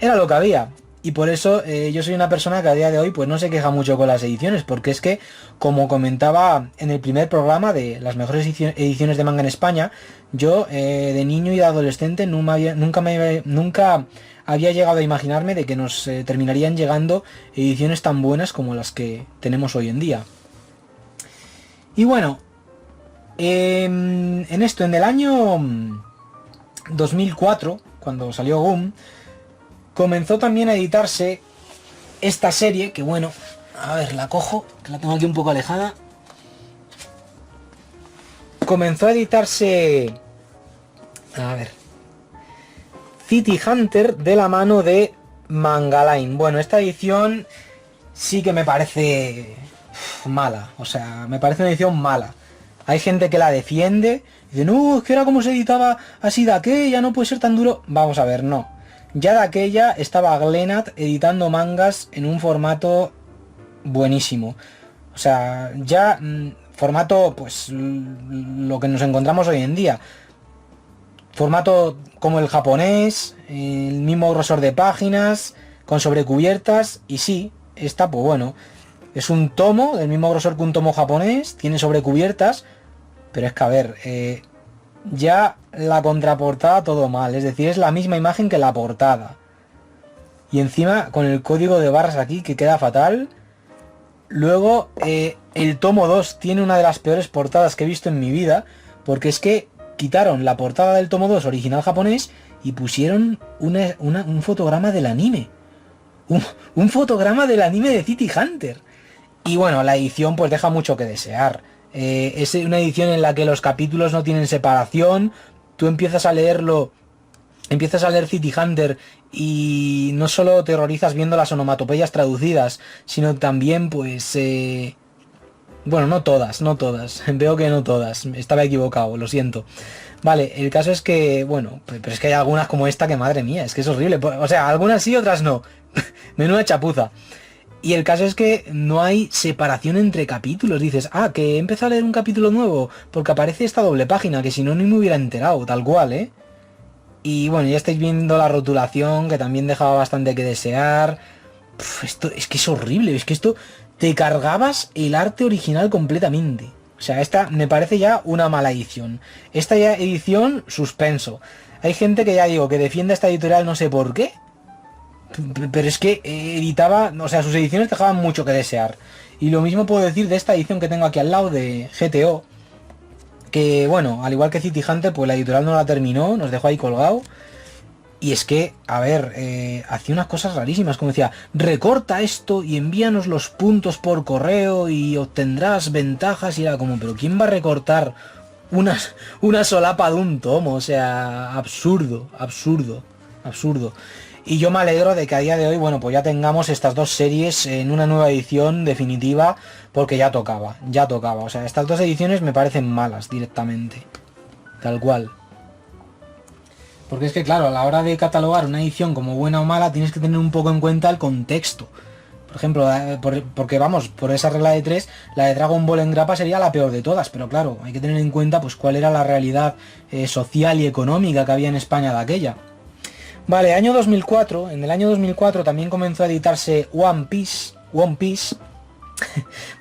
Era lo que había. Y por eso yo soy una persona que a día de hoy pues no se queja mucho con las ediciones, porque es que, como comentaba en el primer programa de las mejores ediciones de manga en España, yo de niño y de adolescente nunca había llegado a imaginarme de que nos terminarían llegando ediciones tan buenas como las que tenemos hoy en día. Y bueno, en el año 2004, cuando salió Gum, comenzó también a editarse esta serie, que bueno, a ver, la cojo, que la tengo aquí un poco alejada. Comenzó a editarse, a ver, City Hunter de la mano de Mangaline. Bueno, esta edición sí que me parece mala, o sea, me parece una edición mala. Hay gente que la defiende, y dice, no, es que era como se editaba así de aquella, no puede ser tan duro. Vamos a ver, no. Ya de aquella estaba Glenat editando mangas en un formato buenísimo. O sea, ya formato, pues lo que nos encontramos hoy en día. Formato como el japonés, el mismo grosor de páginas, con sobrecubiertas, y sí, esta, pues bueno, es un tomo del mismo grosor que un tomo japonés, tiene sobrecubiertas, pero es que a ver, ya la contraportada todo mal, es decir, es la misma imagen que la portada. Y encima con el código de barras aquí que queda fatal. Luego el tomo 2 tiene una de las peores portadas que he visto en mi vida, porque es que quitaron la portada del tomo 2 original japonés y pusieron un fotograma del anime. Un fotograma del anime de City Hunter. Y bueno, la edición pues deja mucho que desear. Es una edición en la que los capítulos no tienen separación. Tú empiezas a leerlo, empiezas a leer City Hunter y no solo te horrorizas viendo las onomatopeyas traducidas, sino también pues... bueno, no todas. Veo que no todas. Estaba equivocado, lo siento. Vale, el caso es que, bueno, pero es que hay algunas como esta que, madre mía, es que es horrible. O sea, algunas sí, otras no. Menuda chapuza. Y el caso es que no hay separación entre capítulos. Dices, ah, que he empezado a leer un capítulo nuevo porque aparece esta doble página, que si no ni me hubiera enterado, tal cual, ¿eh? Y bueno, ya estáis viendo la rotulación, que también dejaba bastante que desear. Esto es que es horrible, es que esto te cargabas el arte original completamente. O sea, esta me parece ya una mala edición. Esta ya edición, suspenso. Hay gente que ya digo, que defiende esta editorial no sé por qué. Pero es que editaba, o sea, sus ediciones dejaban mucho que desear. Y lo mismo puedo decir de esta edición que tengo aquí al lado de GTO. Que bueno, al igual que City Hunter, pues la editorial no la terminó, nos dejó ahí colgado. Y es que, a ver, hacía unas cosas rarísimas, como decía, recorta esto y envíanos los puntos por correo y obtendrás ventajas. Y era como, pero ¿quién va a recortar una solapa de un tomo? O sea, absurdo. Y yo me alegro de que a día de hoy, bueno, pues ya tengamos estas dos series en una nueva edición definitiva, porque ya tocaba. O sea, estas dos ediciones me parecen malas directamente. Tal cual. Porque es que, claro, a la hora de catalogar una edición como buena o mala, tienes que tener un poco en cuenta el contexto. Por ejemplo, porque vamos, por esa regla de 3, la de Dragon Ball en grapa sería la peor de todas. Pero claro, hay que tener en cuenta pues cuál era la realidad social y económica que había en España de aquella. Vale, año 2004. En el año 2004 también comenzó a editarse One Piece.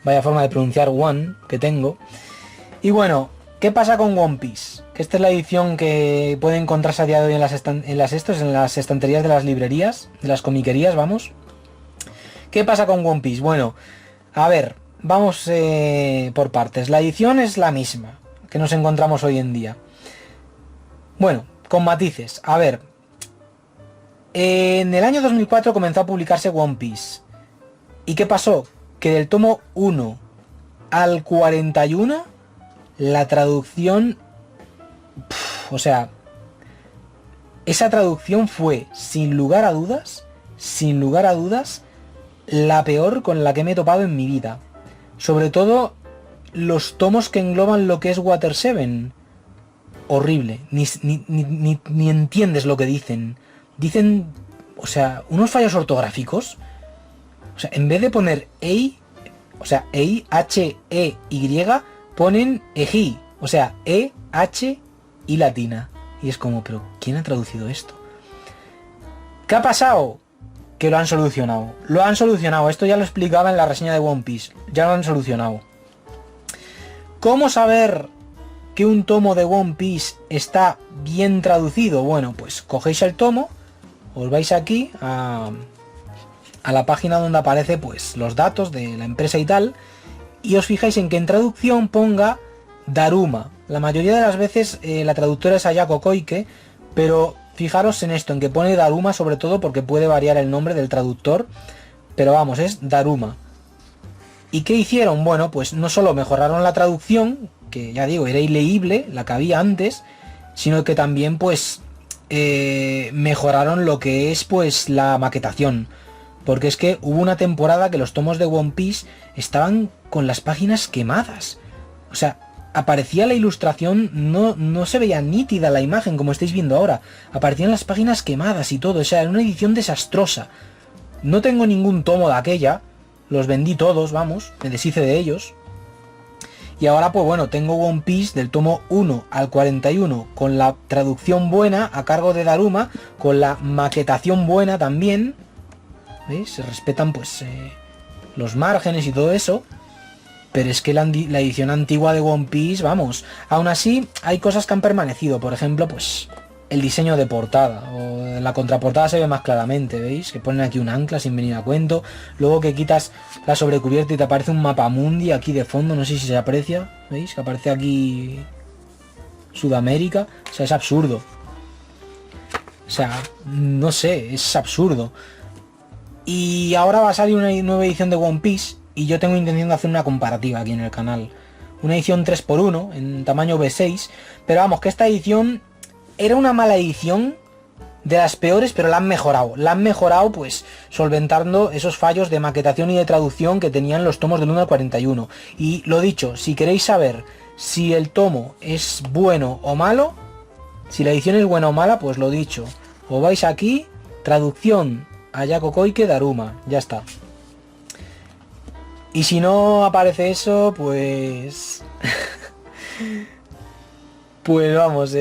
Vaya forma de pronunciar One que tengo. Y bueno, ¿qué pasa con One Piece? Que esta es la edición que puede encontrarse a día de hoy en las estanterías de las librerías, de las comiquerías, vamos. ¿Qué pasa con One Piece? Bueno, a ver, vamos por partes. La edición es la misma que nos encontramos hoy en día. Bueno, con matices. A ver, en el año 2004 comenzó a publicarse One Piece. ¿Y qué pasó? Que del tomo 1 al 41, la traducción... o sea, esa traducción fue, sin lugar a dudas, la peor con la que me he topado en mi vida. Sobre todo los tomos que engloban lo que es Water 7. Horrible. Ni entiendes lo que dicen. Dicen, o sea, unos fallos ortográficos. O sea, en vez de poner EI, o sea, EI, H-E-Y, ponen EJI. O sea, E-H-I latina. Y es como, pero ¿quién ha traducido esto? ¿Qué ha pasado? Que lo han solucionado. Lo han solucionado. Esto ya lo explicaba en la reseña de One Piece. Ya lo han solucionado. ¿Cómo saber que un tomo de One Piece está bien traducido? Bueno, pues cogéis el tomo, os vais aquí a la página donde aparece pues los datos de la empresa y tal, y os fijáis en que en traducción ponga Daruma. La mayoría de las veces la traductora es Ayako Koike, pero fijaros en esto, en que pone Daruma, sobre todo porque puede variar el nombre del traductor, pero vamos, es Daruma. ¿Y qué hicieron? Bueno, pues no solo mejoraron la traducción, que ya digo, era ileíble, la que había antes, sino que también pues mejoraron lo que es pues la maquetación. Porque es que hubo una temporada que los tomos de One Piece estaban con las páginas quemadas. O sea, aparecía la ilustración, no se veía nítida la imagen como estáis viendo ahora. Aparecían las páginas quemadas y todo, o sea, era una edición desastrosa. No tengo ningún tomo de aquella, los vendí todos, vamos, me deshice de ellos. Y ahora pues bueno, tengo One Piece del tomo 1 al 41 con la traducción buena a cargo de Daruma, con la maquetación buena también. ¿Veis? Se respetan pues los márgenes y todo eso. Pero es que la edición antigua de One Piece, vamos, aún así hay cosas que han permanecido. Por ejemplo, pues el diseño de portada, o en la contraportada se ve más claramente, ¿veis? Que ponen aquí un ancla sin venir a cuento. Luego que quitas la sobrecubierta y te aparece un mapa mundi aquí de fondo, no sé si se aprecia, ¿veis? Que aparece aquí Sudamérica, o sea, es absurdo. O sea, no sé, es absurdo. Y ahora va a salir una nueva edición de One Piece y yo tengo intención de hacer una comparativa aquí en el canal. Una edición 3x1 en tamaño B6, pero vamos, que esta edición era una mala edición, de las peores, pero la han mejorado. La han mejorado pues solventando esos fallos de maquetación y de traducción que tenían los tomos del 1 al 41. Y lo dicho, si queréis saber si el tomo es bueno o malo, si la edición es buena o mala, pues lo dicho, os vais aquí, traducción Ayako Koike Daruma, ya está. Y si no aparece eso, pues... pues vamos,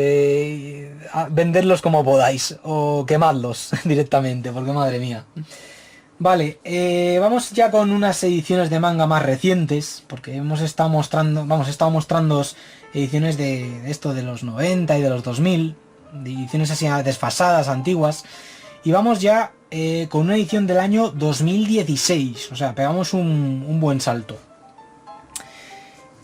venderlos como podáis, o quemadlos directamente, porque madre mía. Vale, vamos ya con unas ediciones de manga más recientes, porque hemos estado mostrando, ediciones de esto de los 90 y de los 2000, de ediciones así desfasadas, antiguas, y vamos ya con una edición del año 2016, o sea, pegamos un buen salto.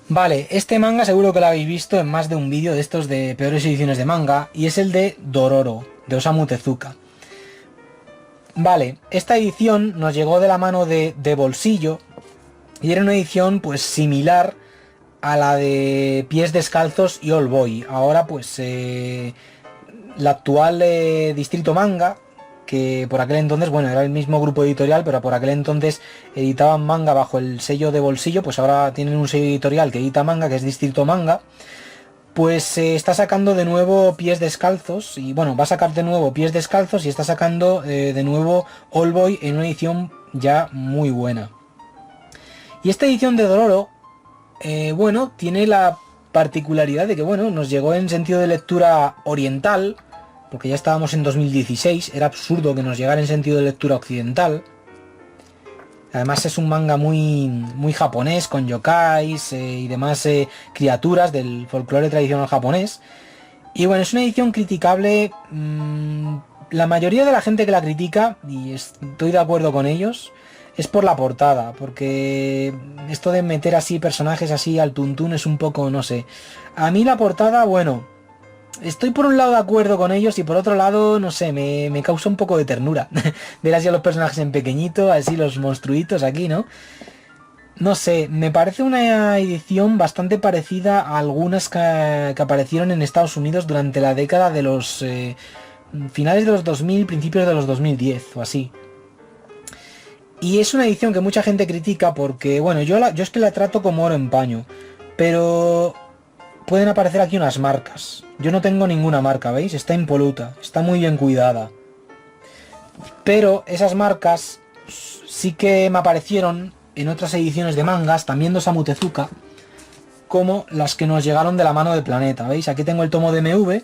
Vale, este manga seguro que lo habéis visto en más de un vídeo de estos de peores ediciones de manga, y es el de Dororo, de Osamu Tezuka. Vale, esta edición nos llegó de la mano de Bolsillo, y era una edición pues similar a la de Pies Descalzos y All Boy. Ahora pues la actual Distrito Manga, que por aquel entonces, bueno, era el mismo grupo editorial, pero por aquel entonces editaban manga bajo el sello de Bolsillo, pues ahora tienen un sello editorial que edita manga, que es Distrito Manga, pues está sacando de nuevo Pies Descalzos, y bueno, va a sacar de nuevo Pies Descalzos y está sacando de nuevo All Boy en una edición ya muy buena. Y esta edición de Dororo, bueno, tiene la particularidad de que, bueno, nos llegó en sentido de lectura oriental, porque ya estábamos en 2016, era absurdo que nos llegara en sentido de lectura occidental. Además es un manga muy japonés, con yokais y demás criaturas del folclore tradicional japonés. Y bueno, es una edición criticable. La mayoría de la gente que la critica, y estoy de acuerdo con ellos, es por la portada, porque esto de meter así personajes así al tuntún es un poco, no sé. A mí la portada, bueno, estoy por un lado de acuerdo con ellos y por otro lado, no sé, me causa un poco de ternura. Ver así a los personajes en pequeñito, así los monstruitos aquí, ¿no? No sé, me parece una edición bastante parecida a algunas que aparecieron en Estados Unidos durante la década de los finales de los 2000, principios de los 2010 o así. Y es una edición que mucha gente critica porque, bueno, yo es que la trato como oro en paño, pero pueden aparecer aquí unas marcas. Yo no tengo ninguna marca, ¿veis? Está impoluta, está muy bien cuidada. Pero esas marcas sí que me aparecieron en otras ediciones de mangas, también de Osamu Tezuka, como las que nos llegaron de la mano de Planeta, ¿veis? Aquí tengo el tomo de MV.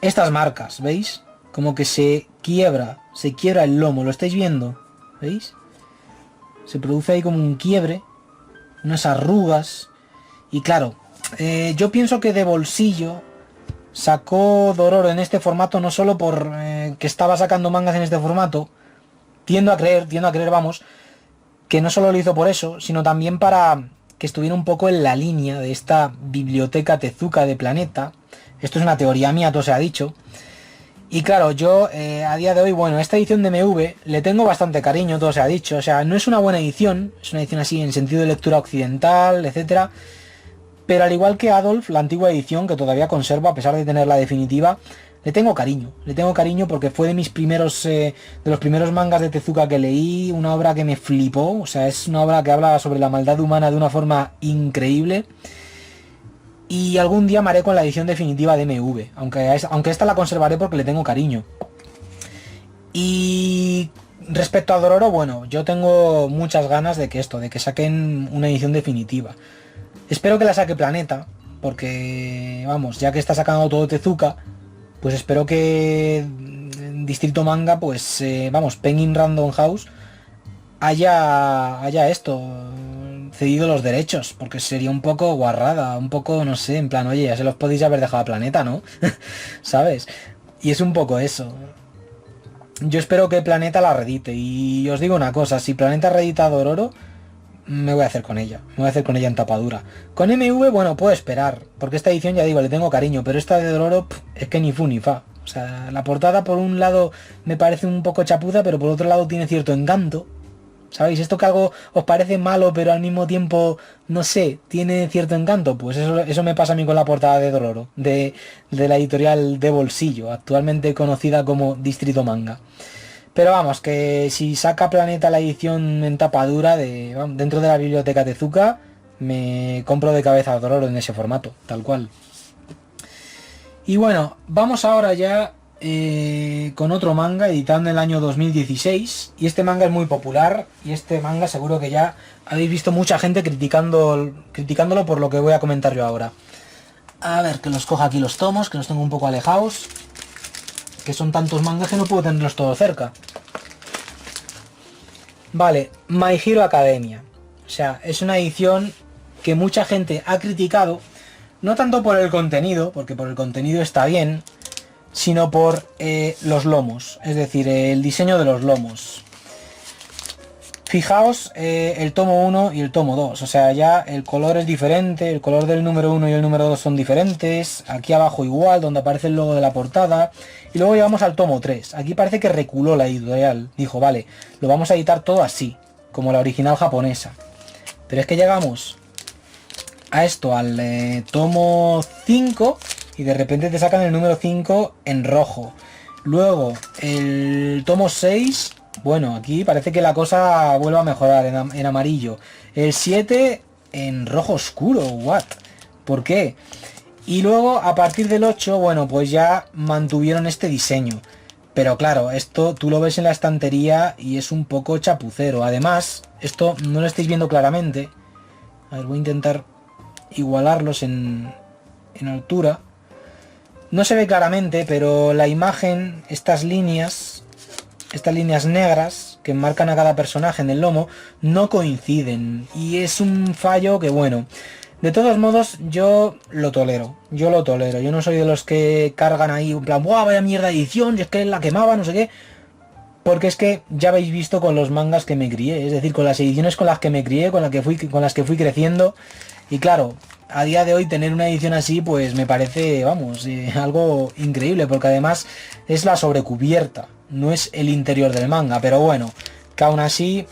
Estas marcas, ¿veis? Como que se quiebra el lomo, ¿lo estáis viendo? ¿Veis? Se produce ahí como un quiebre, unas arrugas. Y claro, yo pienso que de bolsillo sacó Dororo en este formato no solo por que estaba sacando mangas en este formato, tiendo a creer, vamos, que no solo lo hizo por eso, sino también para que estuviera un poco en la línea de esta biblioteca Tezuka de Planeta. Esto es una teoría mía, todo se ha dicho. Y claro, yo a día de hoy, bueno, esta edición de MV le tengo bastante cariño, todo se ha dicho. O sea, no es una buena edición, es una edición así en sentido de lectura occidental, etcétera. Pero al igual que Adolf, la antigua edición, que todavía conservo a pesar de tener la definitiva, le tengo cariño. Le tengo cariño porque fue de mis primeros, de los primeros mangas de Tezuka que leí, una obra que me flipó. O sea, es una obra que habla sobre la maldad humana de una forma increíble. Y algún día me haré con la edición definitiva de MV, aunque esta la conservaré porque le tengo cariño. Y respecto a Dororo, bueno, yo tengo muchas ganas de que saquen una edición definitiva. Espero que la saque Planeta, porque, vamos, ya que está sacando todo Tezuka, pues espero que Distrito Manga, pues, vamos, Penguin Random House haya esto, cedido los derechos, porque sería un poco guarrada, un poco, no sé, en plan, oye, ya se los podéis haber dejado a Planeta, ¿no? ¿Sabes? Y es un poco eso. Yo espero que Planeta la redite, y os digo una cosa, si Planeta redita Dororo, me voy a hacer con ella. Me voy a hacer con ella en tapadura. Con MV, bueno, puedo esperar. Porque esta edición, ya digo, le tengo cariño. Pero esta de Dororo, es que ni fu ni fa. O sea, la portada por un lado me parece un poco chapuza, pero por otro lado tiene cierto encanto. ¿Sabéis? Esto que algo os parece malo, pero al mismo tiempo, no sé, tiene cierto encanto. Pues eso me pasa a mí con la portada de Dororo. De la editorial de bolsillo, actualmente conocida como Distrito Manga. Pero vamos, que si saca Planeta la edición en tapa dura dentro de la biblioteca Tezuka, me compro de cabeza a Dororo en ese formato, tal cual. Y bueno, vamos ahora ya con otro manga editado en el año 2016. Y este manga es muy popular, y este manga seguro que ya habéis visto mucha gente criticándolo por lo que voy a comentar yo ahora. A ver, que los coja aquí los tomos, que los tengo un poco alejados. Que son tantos mangas que no puedo tenerlos todos cerca. Vale, My Hero Academia. O sea, es una edición que mucha gente ha criticado, no tanto por el contenido, porque por el contenido está bien, sino por los lomos, es decir, el diseño de los lomos. Fijaos el tomo 1 y el tomo 2, o sea, ya el color es diferente, el color del número 1 y el número 2 son diferentes, aquí abajo igual, donde aparece el logo de la portada, y luego llegamos al tomo 3, aquí parece que reculó la editorial, dijo, vale, lo vamos a editar todo así, como la original japonesa, pero es que llegamos a esto, al tomo 5, y de repente te sacan el número 5 en rojo, luego el tomo 6... Bueno, aquí parece que la cosa vuelve a mejorar en amarillo. El 7 en rojo oscuro, what? ¿Por qué? Y luego a partir del 8, bueno, pues ya mantuvieron este diseño. Pero claro, esto tú lo ves en la estantería y es un poco chapucero. Además, esto no lo estáis viendo claramente. A ver, voy a intentar igualarlos en altura. No se ve claramente, pero la imagen, estas líneas negras que marcan a cada personaje en el lomo no coinciden y es un fallo que, bueno, de todos modos yo lo tolero, yo no soy de los que cargan ahí en plan, ¡buah, vaya mierda de edición! Y es que la quemaba, no sé qué, porque es que ya habéis visto con los mangas que me crié, es decir, con las ediciones con las que me crié, con las que fui creciendo, y claro, a día de hoy tener una edición así, pues me parece, vamos, algo increíble, porque además es la sobrecubierta, no es el interior del manga, pero bueno, que aún así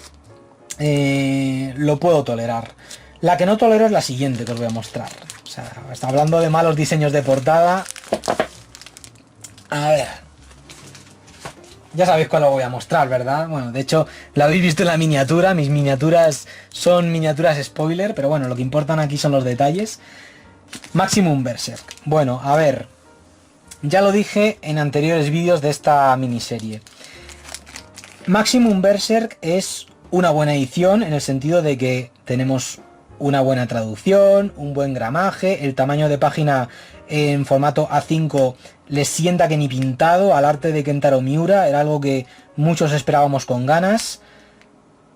lo puedo tolerar. La que no tolero es la siguiente que os voy a mostrar. O sea, está hablando de malos diseños de portada. A ver. Ya sabéis cuál lo voy a mostrar, ¿verdad? Bueno, de hecho, la habéis visto en la miniatura. Mis miniaturas son miniaturas spoiler, pero bueno, lo que importan aquí son los detalles. Maximum Berserk. Bueno, a ver. Ya lo dije en anteriores vídeos de esta miniserie. Maximum Berserk es una buena edición en el sentido de que tenemos una buena traducción, un buen gramaje, el tamaño de página en formato A5 le sienta que ni pintado al arte de Kentaro Miura, era algo que muchos esperábamos con ganas,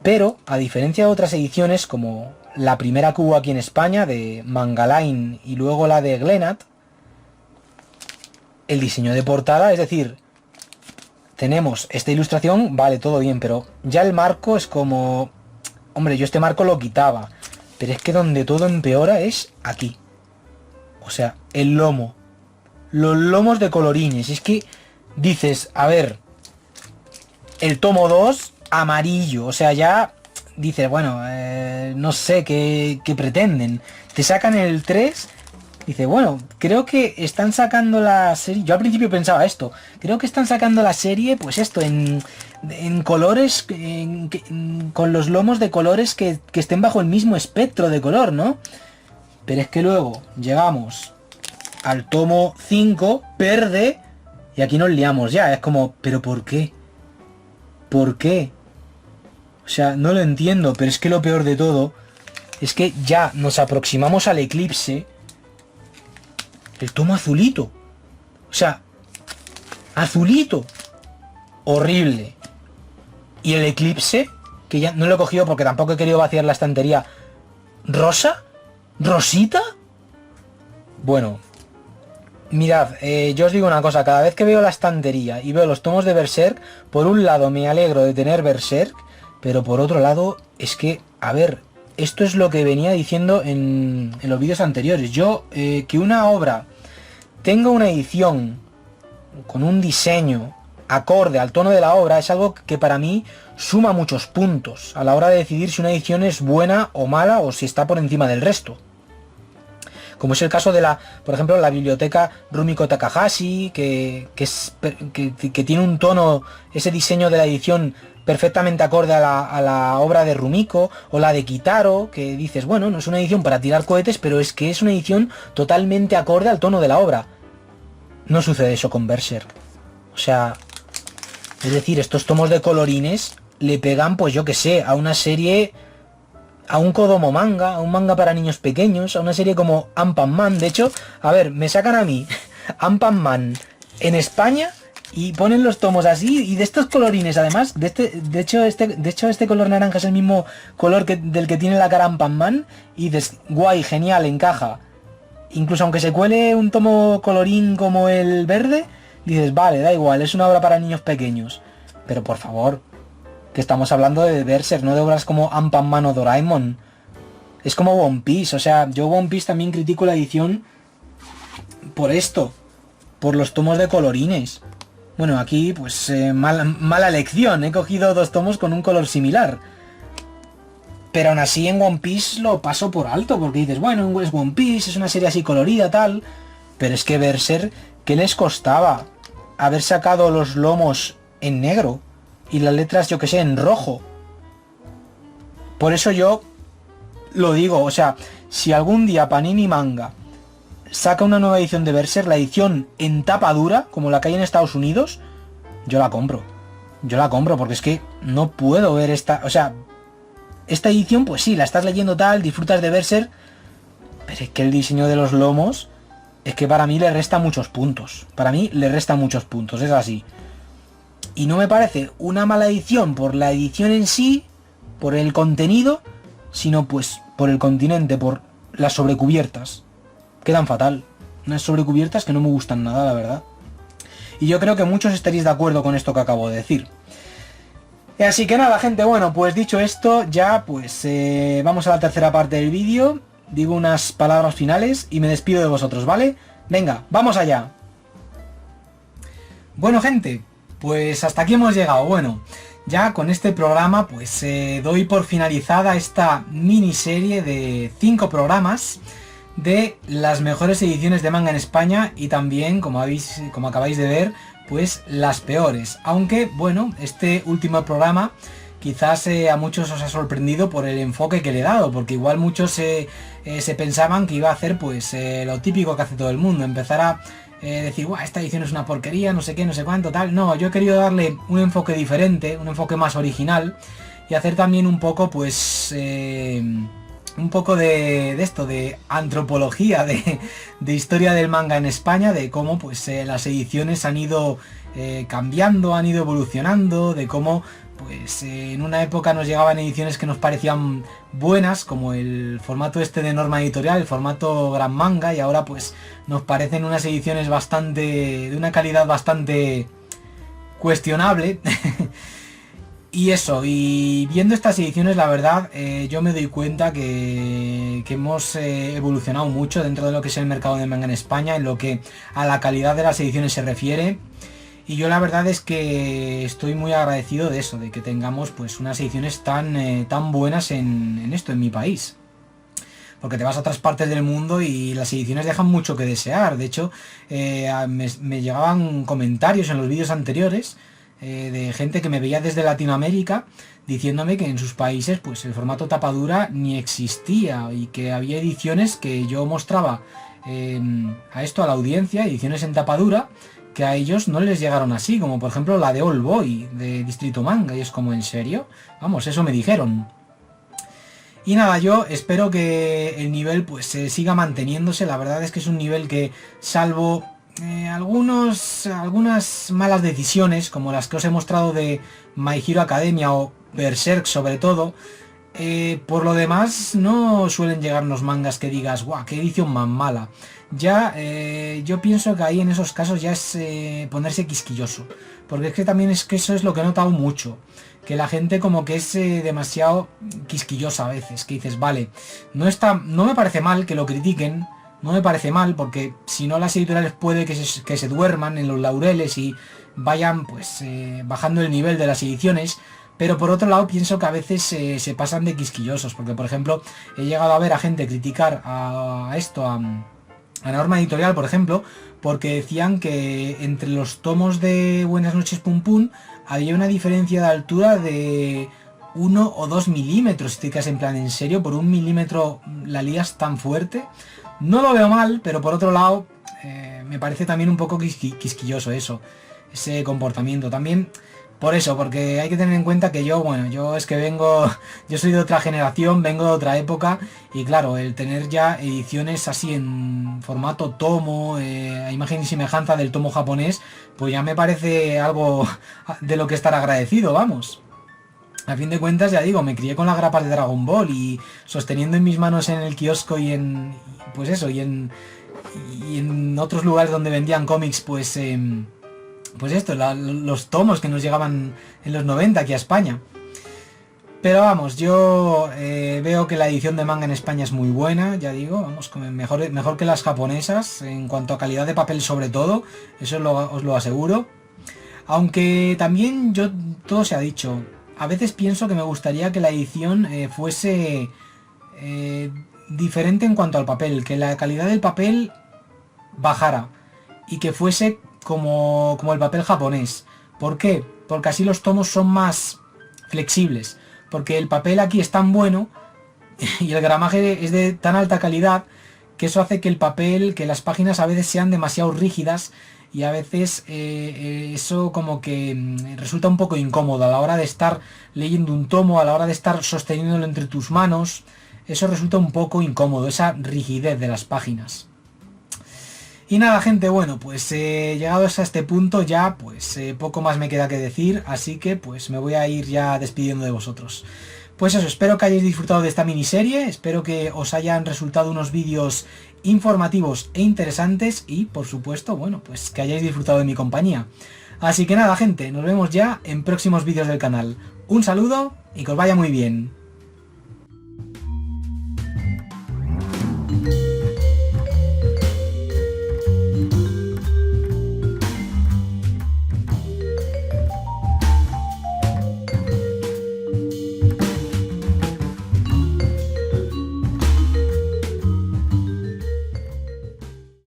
pero a diferencia de otras ediciones como la primera que hubo aquí en España de Mangaline y luego la de Glenat, el diseño de portada, es decir, tenemos esta ilustración, vale, todo bien, pero ya el marco es como... Hombre, yo este marco lo quitaba, pero es que donde todo empeora es aquí. O sea, el lomo. Los lomos de colorines. Es que dices, a ver, el tomo 2, amarillo. O sea, ya dices, bueno, no sé qué pretenden. Te sacan el 3. Dice, bueno, creo que están sacando la serie... Yo al principio pensaba esto. Creo que están sacando la serie, pues esto, en colores... con los lomos de colores que estén bajo el mismo espectro de color, ¿no? Pero es que luego llegamos al tomo 5, verde, y aquí nos liamos ya. Es como, ¿pero por qué? ¿Por qué? O sea, no lo entiendo, pero es que lo peor de todo es que ya nos aproximamos al eclipse. El tomo azulito. O sea, azulito. Horrible. Y el eclipse, que ya no lo he cogido porque tampoco he querido vaciar la estantería. ¿Rosa? ¿Rosita? Bueno. Mirad, yo os digo una cosa. Cada vez que veo la estantería y veo los tomos de Berserk, por un lado me alegro de tener Berserk, pero por otro lado es que, a ver... Esto es lo que venía diciendo en los vídeos anteriores. Yo, que una obra tenga una edición con un diseño acorde al tono de la obra, es algo que para mí suma muchos puntos a la hora de decidir si una edición es buena o mala o si está por encima del resto. Como es el caso de por ejemplo, la biblioteca Rumiko Takahashi, que tiene un tono, ese diseño de la edición perfectamente acorde a la obra de Rumiko, o la de Kitaro, que dices, bueno, no es una edición para tirar cohetes, pero es que es una edición totalmente acorde al tono de la obra. No sucede eso con Berserk. O sea, es decir, estos tomos de colorines le pegan, pues yo que sé, a una serie, a un Kodomo manga, a un manga para niños pequeños, a una serie como Ant-Man. De hecho, a ver, me sacan a mí Ant-Man en España y ponen los tomos así, y de estos colorines, además, de hecho este color naranja es el mismo color del que tiene la cara Ant-Man, y dices, guay, genial, encaja. Incluso aunque se cuele un tomo colorín como el verde, dices, vale, da igual, es una obra para niños pequeños. Pero por favor, que estamos hablando de Berserk, no de obras como Ant-Man o Doraemon. Es como One Piece, o sea, yo One Piece también critico la edición por esto, por los tomos de colorines. Bueno, aquí pues mala elección, he cogido dos tomos con un color similar. Pero aún así en One Piece lo paso por alto, porque dices, bueno, es One Piece, es una serie así colorida, tal. Pero es que Berserk, ¿qué les costaba haber sacado los lomos en negro y las letras, yo que sé, en rojo? Por eso yo lo digo, o sea, si algún día Panini Manga saca una nueva edición de Berserk, la edición en tapa dura, como la que hay en Estados Unidos, yo la compro. Yo la compro, porque es que no puedo ver esta... O sea, esta edición, pues sí, la estás leyendo tal, disfrutas de Berserk, pero es que el diseño de los lomos es que para mí le resta muchos puntos. Para mí le resta muchos puntos, es así. Y no me parece una mala edición por la edición en sí, por el contenido, sino pues por el continente, por las sobrecubiertas. Quedan fatal. Unas sobrecubiertas que no me gustan nada, la verdad. Y yo creo que muchos estaréis de acuerdo con esto que acabo de decir. Así que nada, gente, bueno, pues dicho esto, ya pues vamos a la tercera parte del vídeo. Digo unas palabras finales y me despido de vosotros, ¿vale? Venga, vamos allá. Bueno, gente, pues hasta aquí hemos llegado. Bueno, ya con este programa pues doy por finalizada esta miniserie de 5 programas de las mejores ediciones de manga en España y también, como acabáis de ver, pues las peores. Aunque, bueno, este último programa quizás a muchos os ha sorprendido por el enfoque que le he dado, porque igual muchos se pensaban que iba a hacer pues lo típico que hace todo el mundo, empezar a decir, guau, esta edición es una porquería, no sé qué, no sé cuánto, tal. No, yo he querido darle un enfoque diferente, un enfoque más original y hacer también un poco pues un poco de esto, de antropología, de historia del manga en España, de cómo pues las ediciones han ido cambiando, han ido evolucionando, de cómo pues en una época nos llegaban ediciones que nos parecían buenas, como el formato este de Norma Editorial, el formato Gran Manga, y ahora pues nos parecen unas ediciones de una calidad bastante cuestionable. Y eso, y viendo estas ediciones, la verdad, yo me doy cuenta que hemos evolucionado mucho dentro de lo que es el mercado de manga en España, en lo que a la calidad de las ediciones se refiere. Y yo la verdad es que estoy muy agradecido de eso, de que tengamos pues unas ediciones tan buenas en mi país. Porque te vas a otras partes del mundo y las ediciones dejan mucho que desear. De hecho, me llegaban comentarios en los vídeos anteriores de gente que me veía desde Latinoamérica diciéndome que en sus países pues el formato tapadura ni existía y que había ediciones que yo mostraba a la audiencia, ediciones en tapadura, que a ellos no les llegaron así, como por ejemplo la de All Boy, de Distrito Manga, y es como, ¿en serio? Vamos, eso me dijeron. Y nada, yo espero que el nivel pues siga manteniéndose. La verdad es que es un nivel que, salvo algunas malas decisiones, como las que os he mostrado de My Hero Academia o Berserk sobre todo, por lo demás no suelen llegarnos mangas que digas, guau, qué edición más mala. Ya yo pienso que ahí en esos casos ya es ponerse quisquilloso, porque es que también es que eso es lo que he notado mucho, que la gente como que es demasiado quisquillosa a veces, que dices, vale, no me parece mal que lo critiquen, no me parece mal, porque si no las editoriales puede que se duerman en los laureles y vayan pues bajando el nivel de las ediciones. Pero por otro lado pienso que a veces se pasan de quisquillosos, porque por ejemplo he llegado a ver a gente criticar a Norma Editorial, por ejemplo, porque decían que entre los tomos de Buenas noches Pum Pum había una diferencia de altura de 1 o 2 milímetros. Si te quedas en plan, ¿en serio? ¿Por 1 milímetro la lías tan fuerte? No lo veo mal, pero por otro lado me parece también un poco quisquilloso ese comportamiento. También por eso, porque hay que tener en cuenta que yo es que yo soy de otra generación, vengo de otra época, y claro, el tener ya ediciones así en formato tomo, a imagen y semejanza del tomo japonés, pues ya me parece algo de lo que estar agradecido, vamos. A fin de cuentas, ya digo, me crié con las grapas de Dragon Ball y sosteniendo en mis manos en el kiosco y en otros lugares donde vendían cómics, pues esto, los tomos que nos llegaban en los 90 aquí a España. Pero vamos, yo veo que la edición de manga en España es muy buena, ya digo, vamos, mejor que las japonesas, en cuanto a calidad de papel sobre todo, eso os lo aseguro. Aunque también todo se ha dicho, a veces pienso que me gustaría que la edición fuese diferente en cuanto al papel, que la calidad del papel bajara y que fuese como el papel japonés. ¿Por qué? Porque así los tomos son más flexibles, porque el papel aquí es tan bueno y el gramaje es de tan alta calidad que eso hace que que las páginas a veces sean demasiado rígidas y a veces eso como que resulta un poco incómodo a la hora de estar leyendo un tomo, a la hora de estar sosteniéndolo entre tus manos. Eso resulta un poco incómodo, esa rigidez de las páginas. Y nada, gente, bueno, pues llegados a este punto ya, pues poco más me queda que decir, así que pues me voy a ir ya despidiendo de vosotros. Pues eso, espero que hayáis disfrutado de esta miniserie, espero que os hayan resultado unos vídeos informativos e interesantes y, por supuesto, bueno, pues que hayáis disfrutado de mi compañía. Así que nada, gente, nos vemos ya en próximos vídeos del canal. Un saludo y que os vaya muy bien.